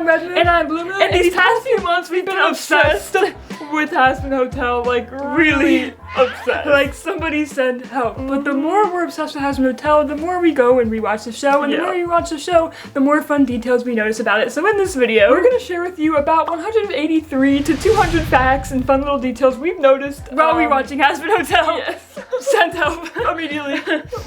Redmond. And I'm Blue Moon. And these past few months we've been obsessed with Hazbin Hotel, like really obsessed. Like somebody send help. But the more we're obsessed with Hazbin Hotel, the more we go and rewatch the show, and the more you watch the show, the more fun details we notice about it. So in this video, we're gonna share with you about 183 to 200 facts and fun little details we've noticed while rewatching Hazbin Hotel. Yes. Send help immediately.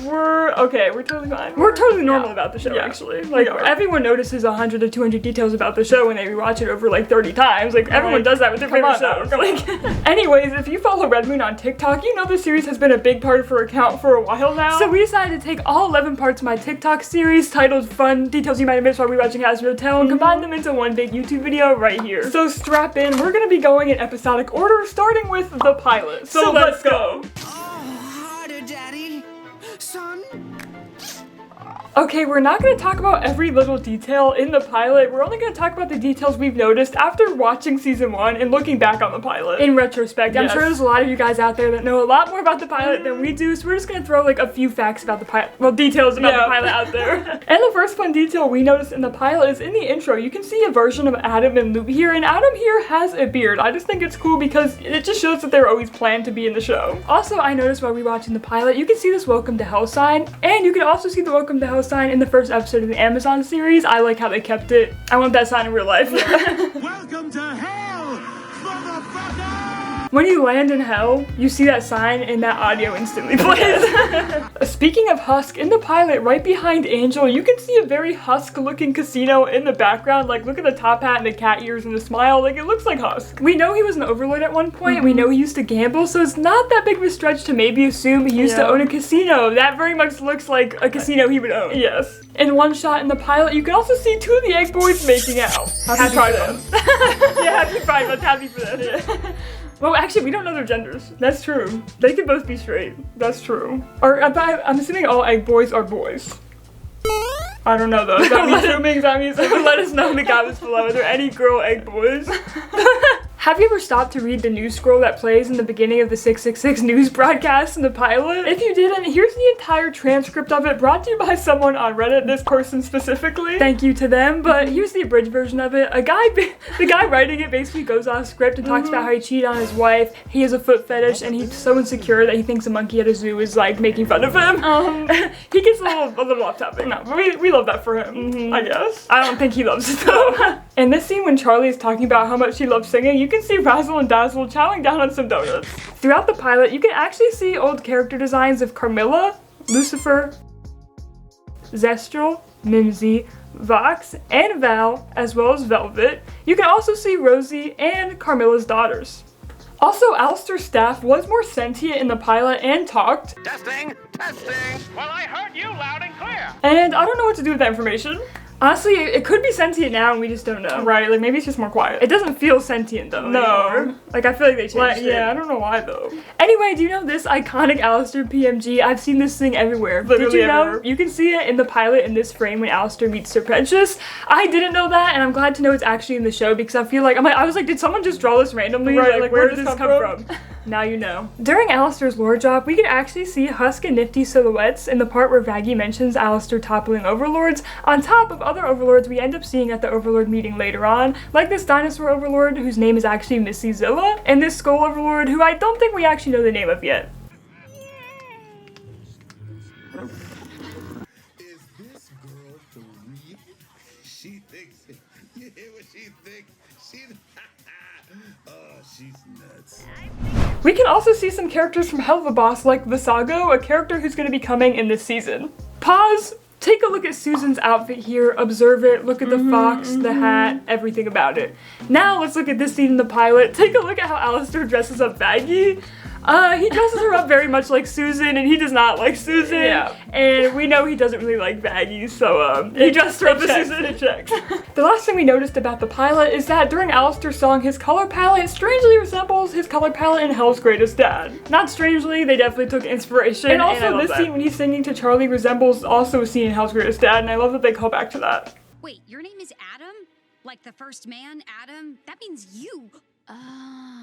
We're totally fine. We're totally normal about the show, actually. Like, everyone notices 100 to 200 details about the show when they rewatch it over like 30 times. Like, everyone does that with their favorite shows. Like, anyways, if you follow Red Moon on TikTok, you know the series has been a big part of her account for a while now. So we decided to take all 11 parts of my TikTok series titled Fun Details You Might Have Missed While Rewatching Hazbin Hotel and combine them into one big YouTube video right here. So strap in, we're gonna be going in episodic order, starting with the pilot. So let's go. Daddy, son. Okay, we're not going to talk about every little detail in the pilot. We're only going to talk about the details we've noticed after watching season 1 and looking back on the pilot. In retrospect, I'm sure there's a lot of you guys out there that know a lot more about the pilot than we do, so we're just going to throw like a few facts about the pilot, well, details about the pilot out there. And the first fun detail we noticed in the pilot is in the intro. You can see a version of Adam and Luke here, and Adam here has a beard. I just think it's cool because it just shows that they're always planned to be in the show. Also, I noticed while rewatching the pilot, you can see this Welcome to Hell sign, and you can also see the Welcome to Hell sign in the first episode of the Amazon series. I like how they kept it. I want that sign in real life. Welcome to hell, motherfucker! When you land in hell, you see that sign and that audio instantly plays. Speaking of Husk, in the pilot, right behind Angel, you can see a very Husk-looking casino in the background. Like, look at the top hat and the cat ears and the smile. Like, it looks like Husk. We know he was an overlord at one point. We know he used to gamble, so it's not that big of a stretch to maybe assume he used to own a casino. That very much looks like a casino he would own. Yes. In one shot in the pilot, you can also see 2 of the Egg Boys making out. Happy Pride Month. Yeah, happy Pride Month. Happy for them. Yeah. Well, actually, we don't know their genders. That's true. They could both be straight. That's true. Or I'm assuming all Egg Boys are boys. I don't know though. Is that me assuming? Let us know in the comments below. Are there any girl Egg Boys? Have you ever stopped to read the news scroll that plays in the beginning of the 666 news broadcast in the pilot? If you didn't, here's the entire transcript of it, brought to you by someone on Reddit, this person specifically. Thank you to them, but here's the abridged version of it. The guy writing it basically goes off script and talks about how he cheated on his wife, he has a foot fetish, and he's so insecure that he thinks a monkey at a zoo is like making fun of him. He gets a little off topic. No, but we love that for him, I guess. I don't think he loves it though. In this scene when Charlie is talking about how much he loves singing, you can see Razzle and Dazzle chowing down on some donuts. Throughout the pilot, you can actually see old character designs of Carmilla, Lucifer, Zestral, Mimsy, Vox, and Val, as well as Velvet. You can also see Rosie and Carmilla's daughters. Also, Alistair's staff was more sentient in the pilot and talked. Testing! Well, I heard you loud and clear! And I don't know what to do with that information. Honestly, it could be sentient now and we just don't know. Right, like maybe it's just more quiet. It doesn't feel sentient though. No. Anymore. Like I feel like they changed it. Yeah, I don't know why though. Anyway, do you know this iconic Alistair PMG? I've seen this thing everywhere. Literally Did you know? everywhere. You can see it in the pilot in this frame when Alistair meets Sir Prentious. I didn't know that, and I'm glad to know it's actually in the show because I feel like I was like, did someone just draw this randomly? Right, like where did this come from? Now you know. During Alistair's lore drop, we can actually see Husk and Nifty silhouettes in the part where Vaggie mentions Alistair toppling overlords, on top of other overlords we end up seeing at the overlord meeting later on, like this dinosaur overlord whose name is actually Missy Zilla, and this skull overlord who I don't think we actually know the name of yet. Is this girl for real? She thinks it. You hear what she thinks? Oh, she's nuts. We can also see some characters from Hell of a Boss like Visago, a character who's going to be coming in this season. Pause. Take a look at Susan's outfit here, observe it, look at the fox, the hat, everything about it. Now let's look at this scene in the pilot. Take a look at how Alistair dresses up Vaggie. He dresses her up very much like Susan, and he does not like Susan. Yeah. And we know he doesn't really like Vaggie, so he dressed her up as Susan. It checks. The last thing we noticed about the pilot is that during Alistair's song, his color palette strangely resembles his color palette in Hell's Greatest Dad. Not strangely, they definitely took inspiration. And also this scene when he's singing to Charlie resembles also a scene in Hell's Greatest Dad, and I love that they call back to that. Wait, your name is Adam? Like the first man, Adam? That means you. Oh.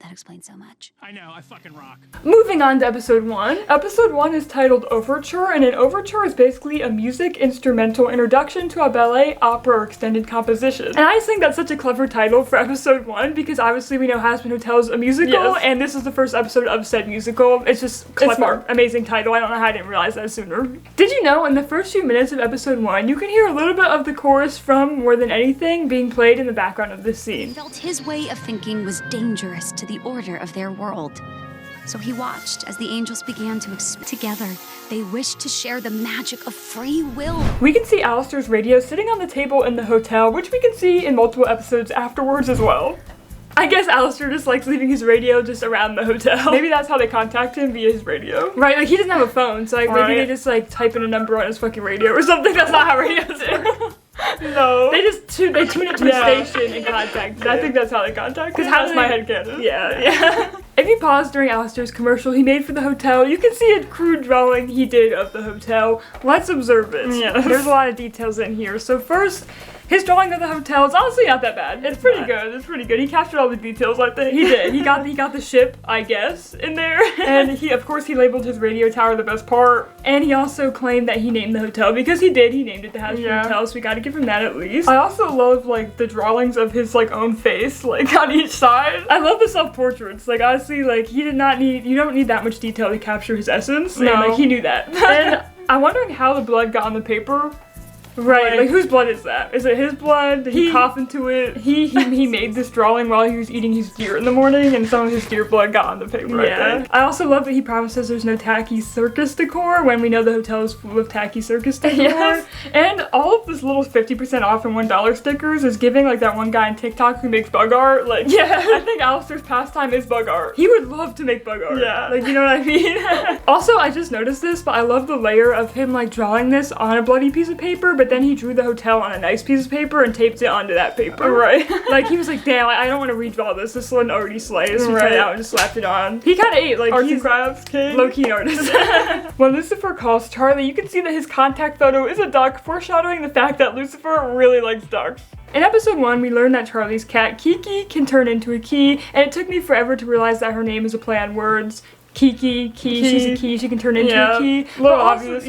That explains so much. I know, I fucking rock. Moving on to episode 1. Episode 1 is titled Overture, and an overture is basically a music instrumental introduction to a ballet, opera, or extended composition. And I just think that's such a clever title for episode 1 because obviously we know Hazbin Hotel is a musical, and this is the first episode of said musical. It's just clever. It's smart. Amazing title. I don't know how I didn't realize that sooner. Did you know in the first few minutes of episode 1, you can hear a little bit of the chorus from More Than Anything being played in the background of this scene? He felt his way of thinking was dangerous to the order of their world. So he watched as the angels began to expand together. They wished to share the magic of free will. We can see Alistair's radio sitting on the table in the hotel, which we can see in multiple episodes afterwards as well. I guess Alistair just likes leaving his radio just around the hotel. Maybe that's how they contact him, via his radio. Right, like he doesn't have a phone, so like maybe they just like type in a number on his fucking radio or something. That's not how radios work. No. They tune it to a station and contact it. I think that's how they contact it. Because how's my head canon? Yeah. If you pause during Alistair's commercial he made for the hotel, you can see a crude drawing he did of the hotel. Let's observe it. Yes. There's a lot of details in here. So first, his drawing of the hotel is honestly not that bad. It's pretty good. It's pretty good. He captured all the details, I think. He did. He got the ship, I guess, in there. And of course he labeled his radio tower the best part. And he also claimed that he named the hotel because he did. He named it the Hazbin Hotel, so we gotta give him that at least. I also love like the drawings of his like own face, like on each side. I love the self-portraits. Like honestly, like you don't need that much detail to capture his essence. No. And like he knew that. And I'm wondering how the blood got on the paper. Right, like whose blood is that? Is it his blood? Did he cough into it? He made this drawing while he was eating his deer in the morning, and some of his deer blood got on the paper. Yeah. I also love that he promises there's no tacky circus decor when we know the hotel is full of tacky circus decor. Yes. And all of this little 50% off and $1 stickers is giving like that one guy on TikTok who makes bug art. Like, yeah, I think Alistair's pastime is bug art. He would love to make bug art. Yeah. Like, you know what I mean? Also, I just noticed this, but I love the layer of him like drawing this on a bloody piece of paper, but then he drew the hotel on a nice piece of paper and taped it onto that paper. Right. Like he was like, damn, I don't want to redraw this. This one already slays. So he cut it out and just slapped it on. He kind of ate, like arts and crafts king. Low-key artist. When Lucifer calls Charlie, you can see that his contact photo is a duck, foreshadowing the fact that Lucifer really likes ducks. In episode 1, we learned that Charlie's cat, Kiki, can turn into a key, and it took me forever to realize that her name is a play on words. Kiki, she's a key, she can turn into a key. A little obvious,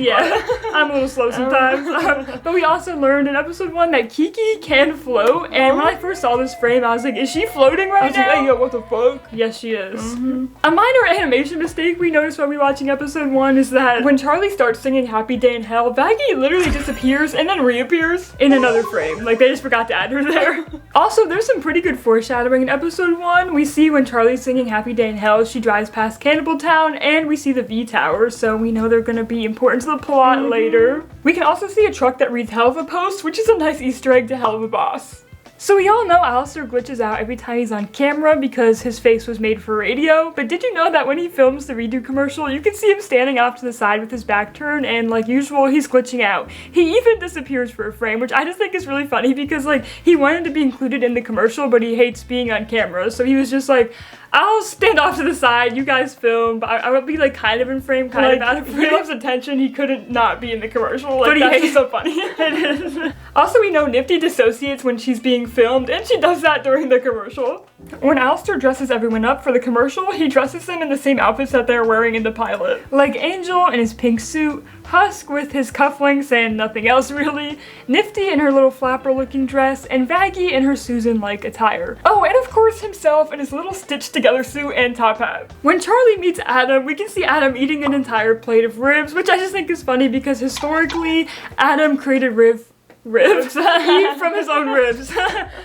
I'm a little slow sometimes. But we also learned in episode 1 that Kiki can float, and when I first saw this frame, I was like, is she floating right now? Like, hey, yo, what the fuck? Yes, she is. A minor animation mistake we noticed while we were watching episode 1 is that when Charlie starts singing Happy Day in Hell, Vaggie literally disappears and then reappears in another frame. Like, they just forgot to add her there. Also, there's some pretty good foreshadowing in episode 1. We see when Charlie's singing Happy Day in Hell, she drives past Cannibal Town, and we see the V Tower, so we know they're gonna be important to the plot later. We can also see a truck that reads Hell of a Post, which is a nice Easter egg to Hell of a Boss. So we all know Alistair glitches out every time he's on camera because his face was made for radio, but did you know that when he films the redo commercial, you can see him standing off to the side with his back turned, and like usual, he's glitching out. He even disappears for a frame, which I just think is really funny because like he wanted to be included in the commercial, but he hates being on camera, so he was just like, I'll stand off to the side, you guys film, but I would be like kind of in frame, kind of out of frame. He loves attention, he couldn't not be in the commercial, like, but that's just so funny. It is. Also, we know Nifty dissociates when she's being filmed, and she does that during the commercial. When Alistair dresses everyone up for the commercial, he dresses them in the same outfits that they're wearing in the pilot. Like Angel in his pink suit, Husk with his cufflinks and nothing else really, Nifty in her little flapper looking dress, and Vaggie in her Susan-like attire. Oh, and of course himself in his little stitched together suit and top hat. When Charlie meets Adam, we can see Adam eating an entire plate of ribs, which I just think is funny because historically, Adam created ribs eat from his own ribs.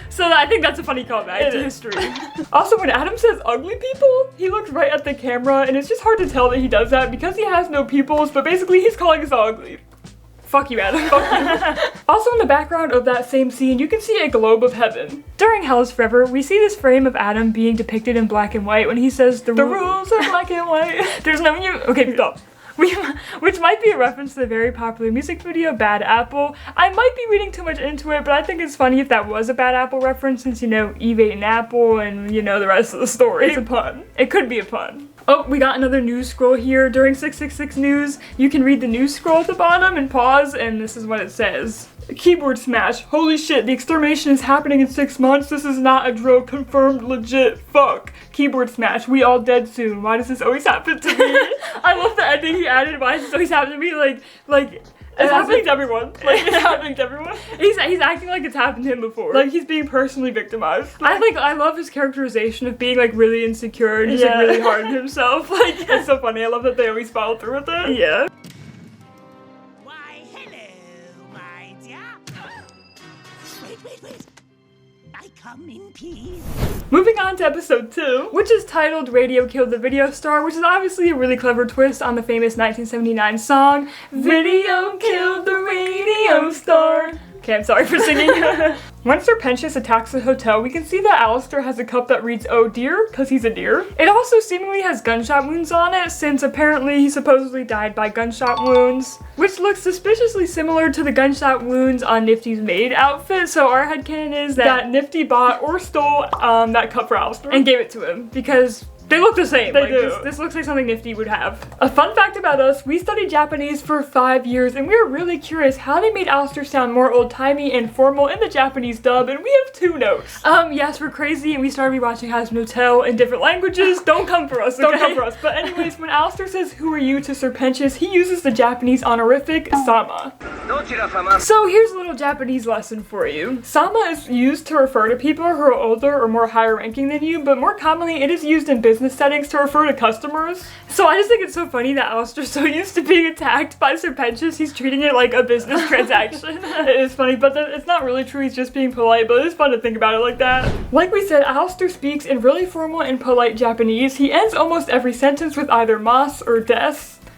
So I think that's a funny callback to history. Also, when Adam says ugly people, he looks right at the camera, and it's just hard to tell that he does that because he has no pupils, but basically he's calling us all ugly. Fuck you, Adam. Fuck you. Also in the background of that same scene, you can see a globe of heaven. During Hell is Forever, we see this frame of Adam being depicted in black and white when he says the rules are black and white. There's no okay, stop. Which might be a reference to the very popular music video Bad Apple. I might be reading too much into it, but I think it's funny if that was a Bad Apple reference since, you know, Eve ate an apple and, you know, the rest of the story. It's a pun. It could be a pun. Oh, we got another news scroll here. During 666 News, you can read the news scroll at the bottom and pause, and this is what it says. Keyboard smash. Holy shit, the extermination is happening in 6 months. This is not a drill. Confirmed legit. Fuck. Keyboard smash. We all dead soon. Why does this always happen to me? I love the ending he added. Why does this always happen to me? Like it's happening to everyone. Like, it's happening to everyone. He's acting like it's happened to him before. Like, he's being personally victimized. I love his characterization of being, like, really insecure and just, like, really hard on himself. Like, it's so funny. I love that they always follow through with it. Yeah. Why, hello, my dear. Wait. I come in peace. Moving on to episode 2, which is titled Radio Killed the Video Star, which is obviously a really clever twist on the famous 1979 song, Video Killed the Radio Star. Okay, I'm sorry for singing. When Serpentius attacks the hotel, we can see that Alistair has a cup that reads, "Oh dear," because he's a deer. It also seemingly has gunshot wounds on it, since apparently he supposedly died by gunshot wounds, which looks suspiciously similar to the gunshot wounds on Nifty's maid outfit, so our headcanon is that Nifty bought or stole that cup for Alistair and gave it to him, because they look the same. They do. This looks like something Nifty would have. A fun fact about us, we studied Japanese for 5 years, and we were really curious how they made Alistair sound more old-timey and formal in the Japanese dub, and we have 2 notes. Yes, we're crazy, and we started rewatching Hazbin Hotel in different languages. Don't come for us, okay? Don't come for us. But anyways, when Alistair says, "Who are you?" to Serpentius, he uses the Japanese honorific, sama. So here's a little Japanese lesson for you. Sama is used to refer to people who are older or more higher ranking than you, but more commonly it is used in business settings to refer to customers. So I just think it's so funny that Alistair's so used to being attacked by Serpentius, he's treating it like a business transaction. It is funny, but it's not really true, he's just being polite, but it's fun to think about it like that. Like we said, Alistair speaks in really formal and polite Japanese. He ends almost every sentence with either mas or des,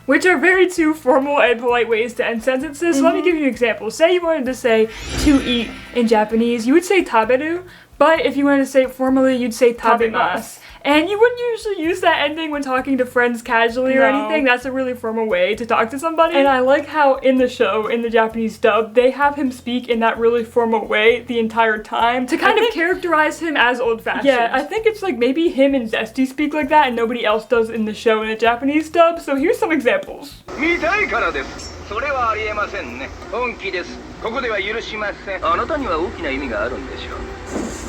which are very 2 formal and polite ways to end sentences. So let me give you an example. Say you wanted to say to eat in Japanese, you would say taberu, but if you wanted to say it formally, you'd say tabemasu. And you wouldn't usually use that ending when talking to friends casually or anything. That's a really formal way to talk to somebody. And I like how in the show, in the Japanese dub, they have him speak in that really formal way the entire time to kind of characterize him as old-fashioned. Yeah, I think it's like maybe him and Zesty speak like that and nobody else does in the show in the Japanese dub. So here's some examples. 見たいからです。それはありえませんね。本気です。ここでは許しません。あなたには大きな意味があるんでしょう。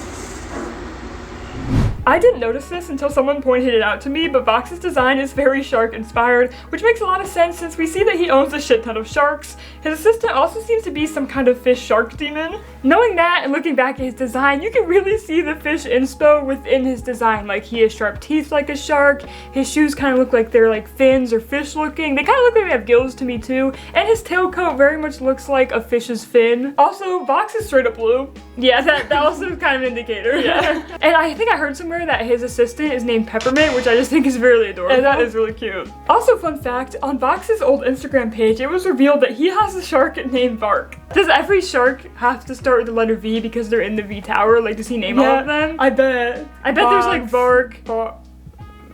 I didn't notice this until someone pointed it out to me, but Vox's design is very shark inspired, which makes a lot of sense since we see that he owns a shit ton of sharks. His assistant also seems to be some kind of fish shark demon. Knowing that and looking back at his design, you can really see the fish inspo within his design. Like, he has sharp teeth like a shark, his shoes kind of look like they're like fins or fish looking. They kind of look like they have gills to me too, and his tail coat very much looks like a fish's fin. Also, Vox is straight up blue. Yeah, that also is kind of an indicator. Yeah. And I think I heard somewhere that his assistant is named Peppermint, which I just think is really adorable. And that is really cute. Also, fun fact, on Vox's old Instagram page, it was revealed that he has a shark named Vark. Does every shark have to start with the letter V because they're in the V Tower? Like, does he name all of them? I bet. There's like Vark,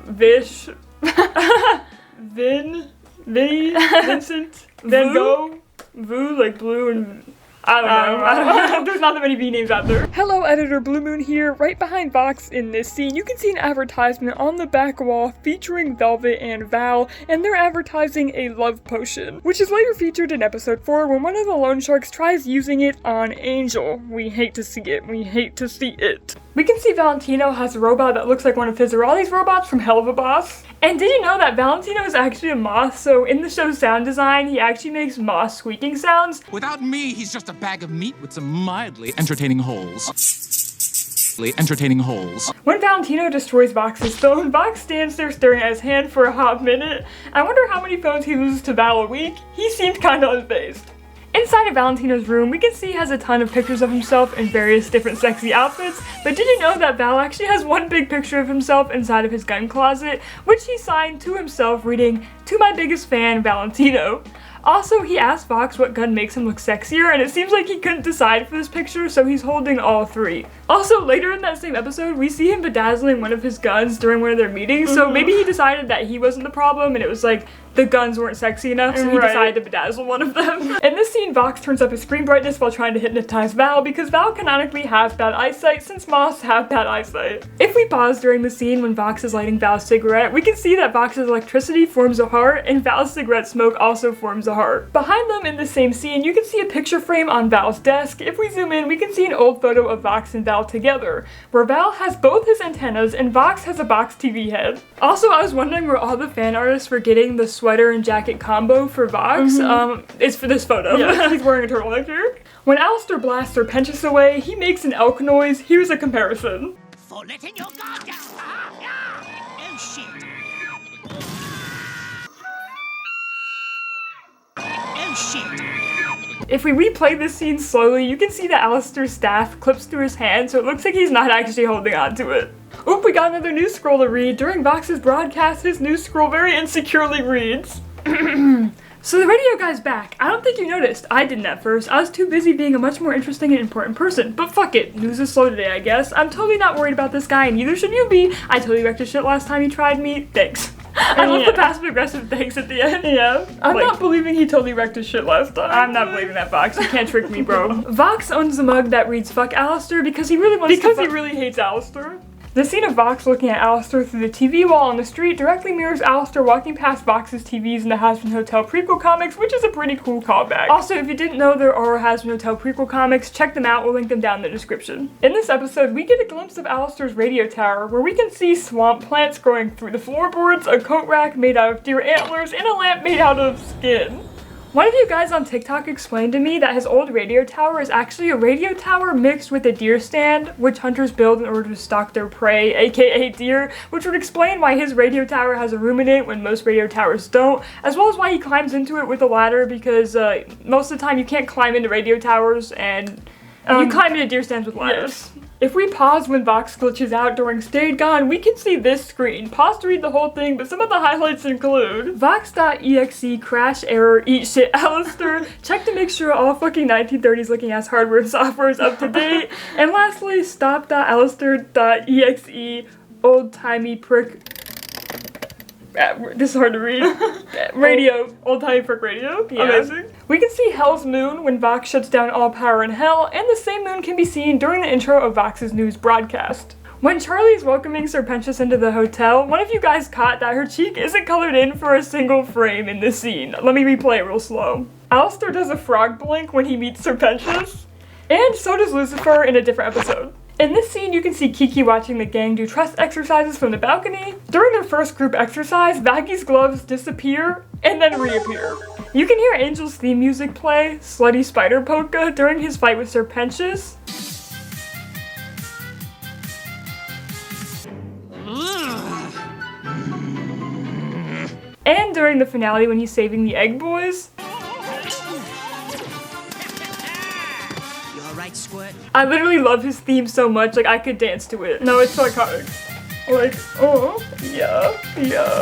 Vish, Vinny, Vincent, Van Gogh, Vu, like blue, and I don't know. There's not that many V names out there. Hello, editor Blue Moon here. Right behind Vox in this scene, you can see an advertisement on the back wall featuring Velvet and Val, and they're advertising a love potion, which is later featured in episode 4 when one of the loan sharks tries using it on Angel. We hate to see it. We hate to see it. We can see Valentino has a robot that looks like one of his Raleigh's robots from Hell of a Boss. And did you know that Valentino is actually a moth? So in the show's sound design, he actually makes moth squeaking sounds. Without me, he's just a bag of meat with some mildly entertaining holes. Entertaining holes. When Valentino destroys Vox's phone, Vox stands there staring at his hand for a hot minute. I wonder how many phones he loses to Val a week. He seemed kinda unfazed. Inside of Valentino's room, we can see he has a ton of pictures of himself in various different sexy outfits, but did you know that Val actually has one big picture of himself inside of his gun closet, which he signed to himself reading, "To my biggest fan, Valentino." Also, he asked Vox what gun makes him look sexier, and it seems like he couldn't decide for this picture, so he's holding all 3. Also, later in that same episode, we see him bedazzling one of his guns during one of their meetings, so maybe he decided that he wasn't the problem, and it was like the guns weren't sexy enough, so he decided to bedazzle one of them. In this scene, Vox turns up his screen brightness while trying to hypnotize Val, because Val canonically has bad eyesight since moths have bad eyesight. If we pause during the scene when Vox is lighting Val's cigarette, we can see that Vox's electricity forms a heart, and Val's cigarette smoke also forms a heart. Behind them in the same scene, you can see a picture frame on Val's desk. If we zoom in, we can see an old photo of Vox and Val together, where Val has both his antennas and Vox has a box TV head. Also, I was wondering where all the fan artists were getting the sweater and jacket combo for Vox. It's for this photo. Yeah. He's wearing a turtleneck here. When Alistair blasts Serpentius away, he makes an elk noise. Here's a comparison. For letting your guard down. Oh shit. Oh shit. If we replay this scene slowly, you can see that Alistair's staff clips through his hand, so it looks like he's not actually holding on to it. Oop, we got another news scroll to read. During Vox's broadcast, his news scroll very insecurely reads. So the radio guy's back. I don't think you noticed. I didn't at first. I was too busy being a much more interesting and important person. But fuck it. News is slow today, I guess. I'm totally not worried about this guy, and neither should you be. I totally wrecked his shit last time he tried me. Thanks. I love the passive-aggressive thanks at the end. Yeah. I'm not believing he totally wrecked his shit last time. I'm not believing that, Vox. You can't trick me, bro. Vox owns the mug that reads fuck Alistair because he really wants to he really hates Alistair. The scene of Vox looking at Alistair through the TV wall on the street directly mirrors Alistair walking past Vox's TVs in the Hazbin Hotel prequel comics, which is a pretty cool callback. Also, if you didn't know there are Hazbin Hotel prequel comics, check them out, we'll link them down in the description. In this episode, we get a glimpse of Alistair's radio tower, where we can see swamp plants growing through the floorboards, a coat rack made out of deer antlers, and a lamp made out of skin. One of you guys on TikTok explained to me that his old radio tower is actually a radio tower mixed with a deer stand, which hunters build in order to stalk their prey, aka deer, which would explain why his radio tower has a room in it when most radio towers don't, as well as why he climbs into it with a ladder, because most of the time you can't climb into radio towers, and you climb into deer stands with ladders. Yes. If we pause when Vox glitches out during Stayed Gone, we can see this screen. Pause to read the whole thing, but some of the highlights include Vox.exe crash error eat shit Alistair, check to make sure all fucking 1930s looking ass hardware and software is up to date, and lastly stop.alistair.exe old timey prick. This is hard to read. Radio. Old-timey prick radio. Yeah. Amazing. We can see Hell's Moon when Vox shuts down all power in Hell, and the same moon can be seen during the intro of Vox's news broadcast. When Charlie is welcoming Serpentius into the hotel, one of you guys caught that her cheek isn't colored in for a single frame in this scene. Let me replay it real slow. Alistair does a frog blink when he meets Serpentius, and so does Lucifer in a different episode. In this scene, you can see Kiki watching the gang do trust exercises from the balcony. During their first group exercise, Vaggy's gloves disappear and then reappear. You can hear Angel's theme music play, Slutty Spider Polka, during his fight with Serpentius. And during the finale when he's saving the Egg Boys. Squirt. I literally love his theme so much, like I could dance to it. No, it's psychotic. Like, oh, yeah.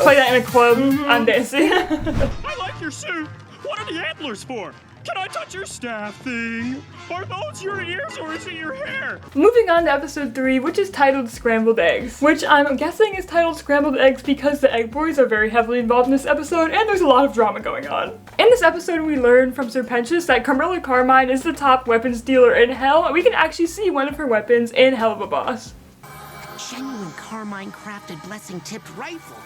Play that in a club, I'm dancing. I like your suit. What are the antlers for? Can I touch your staff thing? Are those your ears or is it your hair? Moving on to episode 3, which is titled Scrambled Eggs, which I'm guessing is titled Scrambled Eggs because the Egg Boys are very heavily involved in this episode and there's a lot of drama going on. In this episode, we learn from Serpentius that Carmilla Carmine is the top weapons dealer in Hell, and we can actually see one of her weapons in Hell of a Boss. Genuine Carmine crafted blessing tipped rifle.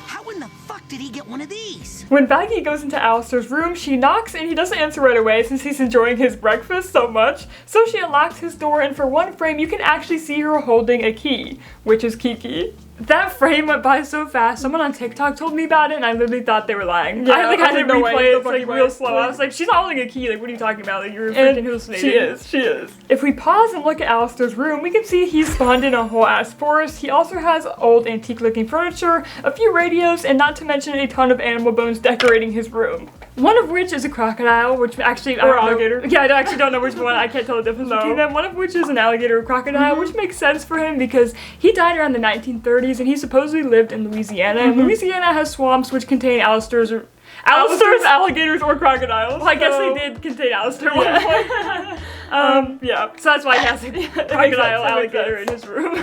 How in the fuck did he get one of these? When Vaggy goes into Alistair's room, she knocks and he doesn't answer right away since he's enjoying his breakfast so much. So she unlocks his door and for one frame you can actually see her holding a key, which is Kiki. That frame went by so fast. Someone on TikTok told me about it and I literally thought they were lying. Yeah, I had to replay it like real slow. I was like, she's not holding a key, like what are you talking about? Like you're freaking hallucinating. She is. If we pause and look at Alistair's room, we can see he's spawned in a whole ass forest. He also has old antique looking furniture, a few radios, and not to mention a ton of animal bones decorating his room. One of which is a crocodile, which actually, or alligator. Yeah, I actually don't know which one. I can't tell the difference between them. One of which is an alligator or crocodile, which makes sense for him because he died around the 1930s and he supposedly lived in Louisiana. And Louisiana has swamps which contain Alistair's alligators or crocodiles. Well, I guess they did contain Alistair at one point. Yeah. So that's why he has a crocodile alligator in his room.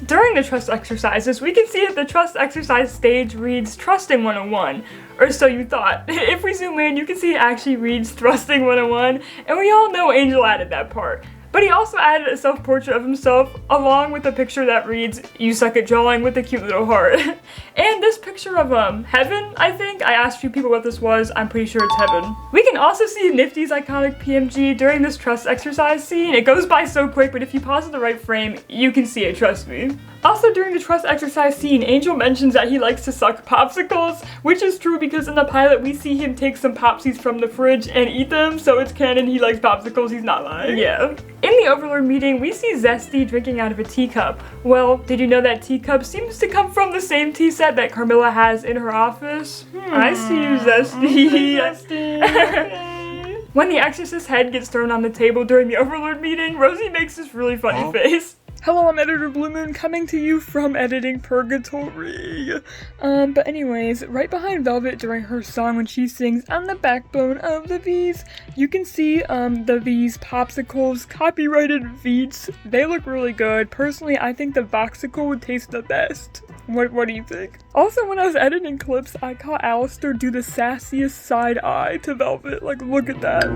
During the trust exercises, we can see that the trust exercise stage reads Trusting 101. Or so you thought. If we zoom in, you can see it actually reads Trusting 101, and we all know Angel added that part. But he also added a self-portrait of himself along with a picture that reads, "You suck at drawing," with a cute little heart. And this picture of Heaven, I think. I asked a few people what this was. I'm pretty sure it's Heaven. We can also see Nifty's iconic PMG during this trust exercise scene. It goes by so quick, but if you pause in the right frame, you can see it, trust me. Also, during the trust exercise scene, Angel mentions that he likes to suck popsicles, which is true because in the pilot we see him take some Popsies from the fridge and eat them, so it's canon he likes popsicles, he's not lying. Yeah. In the Overlord meeting, we see Zesty drinking out of a teacup. Well, did you know that teacup seems to come from the same tea set that Carmilla has in her office? I see you, Zesty. Zesty. When the Exorcist's head gets thrown on the table during the Overlord meeting, Rosie makes this really funny face. Hello, I'm Editor Blue Moon, coming to you from Editing Purgatory. But anyways, right behind Velvet during her song when she sings "I'm the backbone of the V's," you can see the V's popsicles, copyrighted Veets. They look really good. Personally, I think the Voxicle would taste the best. What do you think? Also, when I was editing clips, I caught Alistair do the sassiest side eye to Velvet. Like, look at that.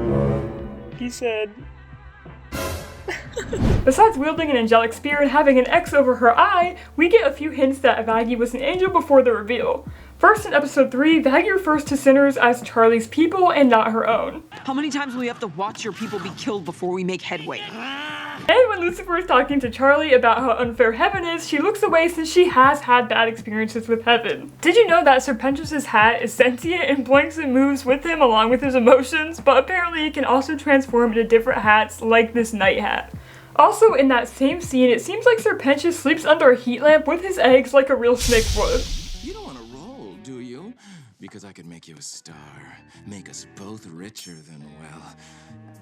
He said... Besides wielding an angelic spear and having an X over her eye, we get a few hints that Vaggie was an angel before the reveal. First, in episode 3, Vaggie refers to sinners as Charlie's people and not her own. How many times will we have to watch your people be killed before we make headway? And when Lucifer is talking to Charlie about how unfair heaven is, she looks away since she has had bad experiences with heaven. Did you know that Serpentis' hat is sentient and blinks and moves with him along with his emotions, but apparently it can also transform into different hats like this night hat. Also, in that same scene, it seems like Serpentis sleeps under a heat lamp with his eggs like a real snake would. You don't want to roll, do you? Because I could make you a star. Make us both richer than, well,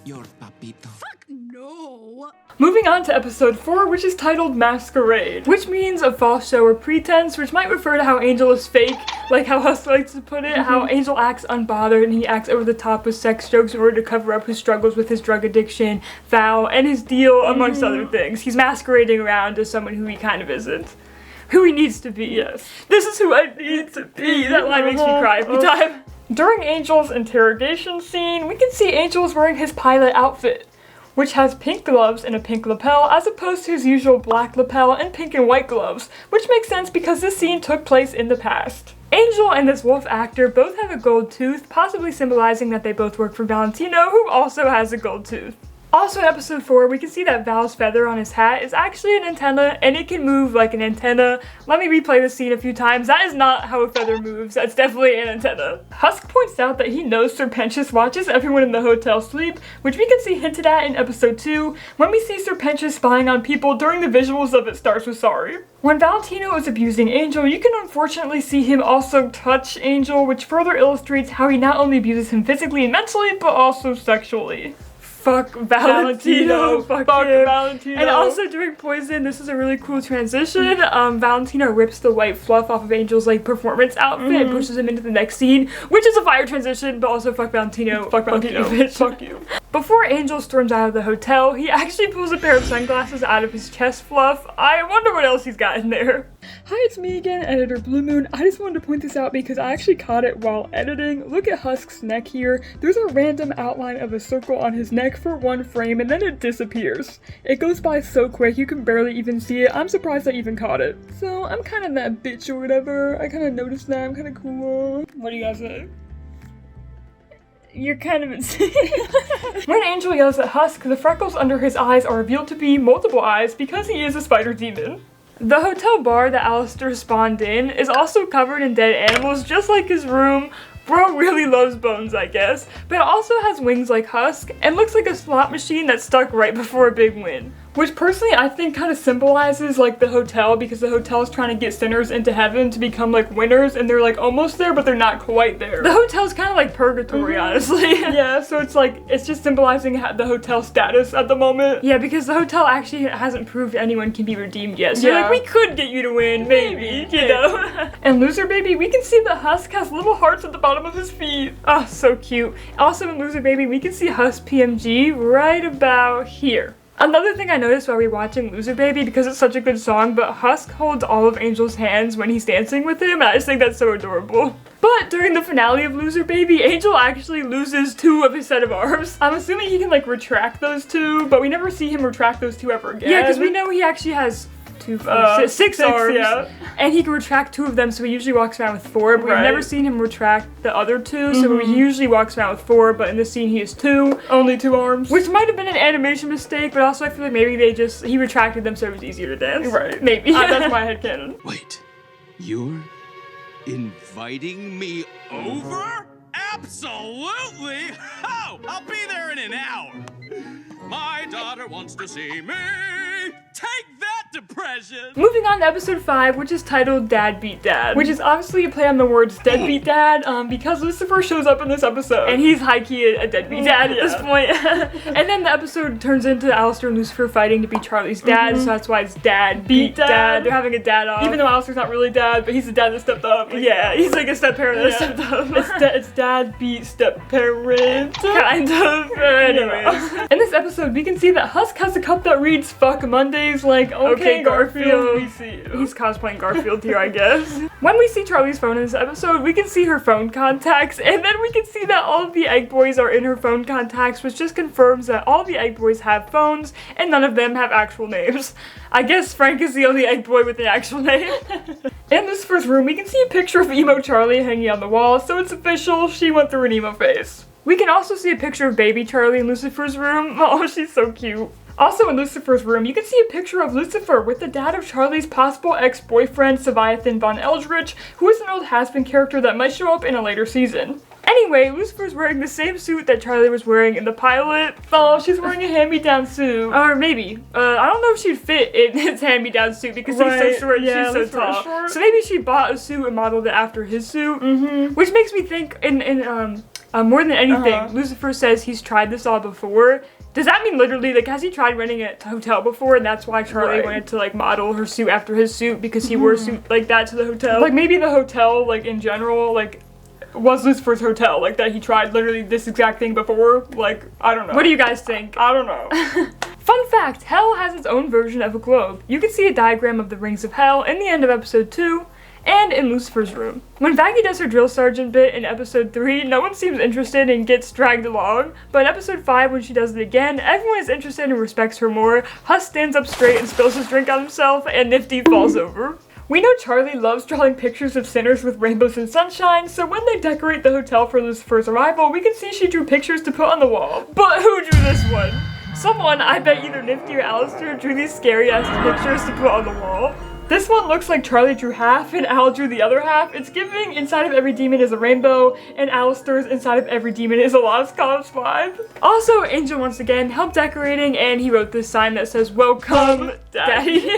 your papito. Fuck no! Moving on to episode 4, which is titled Masquerade, which means a false show or pretense, which might refer to how Angel is fake, like how Husk likes to put it, how Angel acts unbothered and he acts over the top with sex jokes in order to cover up his struggles with his drug addiction, vow, and his deal, amongst other things. He's masquerading around as someone who he kind of isn't. Who he needs to be, yes. This is who I need to be. That line makes me cry every time. During Angel's interrogation scene, we can see Angel is wearing his pilot outfit, which has pink gloves and a pink lapel as opposed to his usual black lapel and pink and white gloves, which makes sense because this scene took place in the past. Angel and this wolf actor both have a gold tooth, possibly symbolizing that they both work for Valentino, who also has a gold tooth. Also in episode 4, we can see that Val's feather on his hat is actually an antenna, and it can move like an antenna. Let me replay this scene a few times. That is not how a feather moves. That's definitely an antenna. Husk points out that he knows Serpentis watches everyone in the hotel sleep, which we can see hinted at in episode 2, when we see Serpentis spying on people during the visuals of It Starts With Sorry. When Valentino is abusing Angel, you can unfortunately see him also touch Angel, which further illustrates how he not only abuses him physically and mentally, but also sexually. Fuck Valentino. Fuck Valentino. And also during Poison, this is a really cool transition. Valentino rips the white fluff off of Angel's like performance outfit and pushes him into the next scene, which is a fire transition, but also fuck Valentino. Fuck Valentino, bitch. Fuck you. Before Angel storms out of the hotel, he actually pulls a pair of sunglasses out of his chest fluff. I wonder what else he's got in there. Hi, it's me again, Editor Blue Moon. I just wanted to point this out because I actually caught it while editing. Look at Husk's neck here. There's a random outline of a circle on his neck for one frame and then it disappears. It goes by so quick you can barely even see it. I'm surprised I even caught it. So I'm kind of that bitch or whatever. I kind of noticed that. I'm kind of cool. What do you guys say? You're kind of insane. When Angel yells at Husk, the freckles under his eyes are revealed to be multiple eyes because he is a spider demon. The hotel bar that Alistair spawned in is also covered in dead animals just like his room. Bro really loves bones, I guess, but it also has wings like Husk and looks like a slot machine that stuck right before a big win. which personally I think kind of symbolizes like the hotel, because the hotel is trying to get sinners into heaven to become like winners, and they're like almost there but they're not quite there. The hotel's kind of like purgatory, honestly. Yeah, so it's like, it's just symbolizing the hotel status at the moment. Yeah, because the hotel actually hasn't proved anyone can be redeemed yet. So Yeah. like, we could get you to win, maybe, you know? And Loser Baby, we can see that Husk has little hearts at the bottom of his feet. Oh, so cute. Also in Loser Baby, we can see Husk PMG right about here. Another thing I noticed while we were watching Loser Baby, because it's such a good song, but Husk holds all of Angel's hands when he's dancing with him, and I just think that's so adorable. But during the finale of Loser Baby, Angel actually loses 2 of his set of arms. I'm assuming he can like retract those 2, but we never see him retract those 2 ever again. Yeah, because we know he actually has 6 arms, yeah. and he can retract 2 of them, so he usually walks around with 4, but we've never seen him retract the other 2, so he usually walks around with 4, but in this scene he has 2. Only 2 arms. Which might have been an animation mistake, but also I feel like maybe he retracted them so it was easier to dance. Right. Maybe. That's my headcanon. Wait, you're inviting me over? Absolutely! Oh, I'll be there in an hour. My daughter wants to see me. Take that, depression! Moving on to episode 5, which is titled Dad Beat Dad. Which is obviously a play on the words deadbeat dad, because Lucifer shows up in this episode. And he's high-key a deadbeat dad at this point. And then the episode turns into Alistair and Lucifer fighting to be Charlie's dad, so that's why it's Dad Beat Dad. They're having a dad off. Even though Alistair's not really dad, but he's the dad that stepped up. Yeah, he's like a step-parent that stepped up. It's dad beat step-parent. Kind of. Anyways. In this episode, we can see that Husk has a cup that reads "Fuck Mondays," like, okay, Garfield, we see you. He's cosplaying Garfield here, I guess. When we see Charlie's phone in this episode, we can see her phone contacts, and then we can see that all of the Egg Boys are in her phone contacts, which just confirms that all the Egg Boys have phones, and none of them have actual names. I guess Frank is the only Egg Boy with an actual name. In this first room, we can see a picture of emo Charlie hanging on the wall, so it's official, she went through an emo phase. We can also see a picture of baby Charlie in Lucifer's room. Oh, she's so cute. Also in Lucifer's room, you can see a picture of Lucifer with the dad of Charlie's possible ex-boyfriend, Seviathan von Eldritch, who is an old Hazbin character that might show up in a later season. Anyway, Lucifer's wearing the same suit that Charlie was wearing in the pilot. Oh, she's wearing a hand-me-down suit. Or maybe. I don't know if she'd fit in his hand-me-down suit because he's so short and she's so tall. Short. So maybe she bought a suit and modeled it after his suit. Which makes me think, more than anything, Lucifer says he's tried this all before. Does that mean literally, like, has he tried renting a hotel before, and that's why Charlie wanted to, like, model her suit after his suit, because he wore a suit like that to the hotel? Like, maybe the hotel, like, in general, like, was Lucifer's hotel, like, that he tried literally this exact thing before? Like, I don't know. What do you guys think? I don't know. Fun fact, Hell has its own version of a globe. You can see a diagram of the rings of Hell in the end of episode 2, and in Lucifer's room. When Vaggie does her drill sergeant bit in episode 3, no one seems interested and gets dragged along, but in episode 5 when she does it again, everyone is interested and respects her more. Husk stands up straight and spills his drink on himself, and Nifty falls over. We know Charlie loves drawing pictures of sinners with rainbows and sunshine, so when they decorate the hotel for Lucifer's arrival, we can see she drew pictures to put on the wall. But who drew this one? Someone, I bet either Nifty or Alistair, drew these scary-ass pictures to put on the wall. This one looks like Charlie drew half and Al drew the other half. It's giving inside of every demon is a rainbow, and Alistair's inside of every demon is a Lost Cause vibe. Also, Angel once again helped decorating, and he wrote this sign that says, "Welcome, Daddy."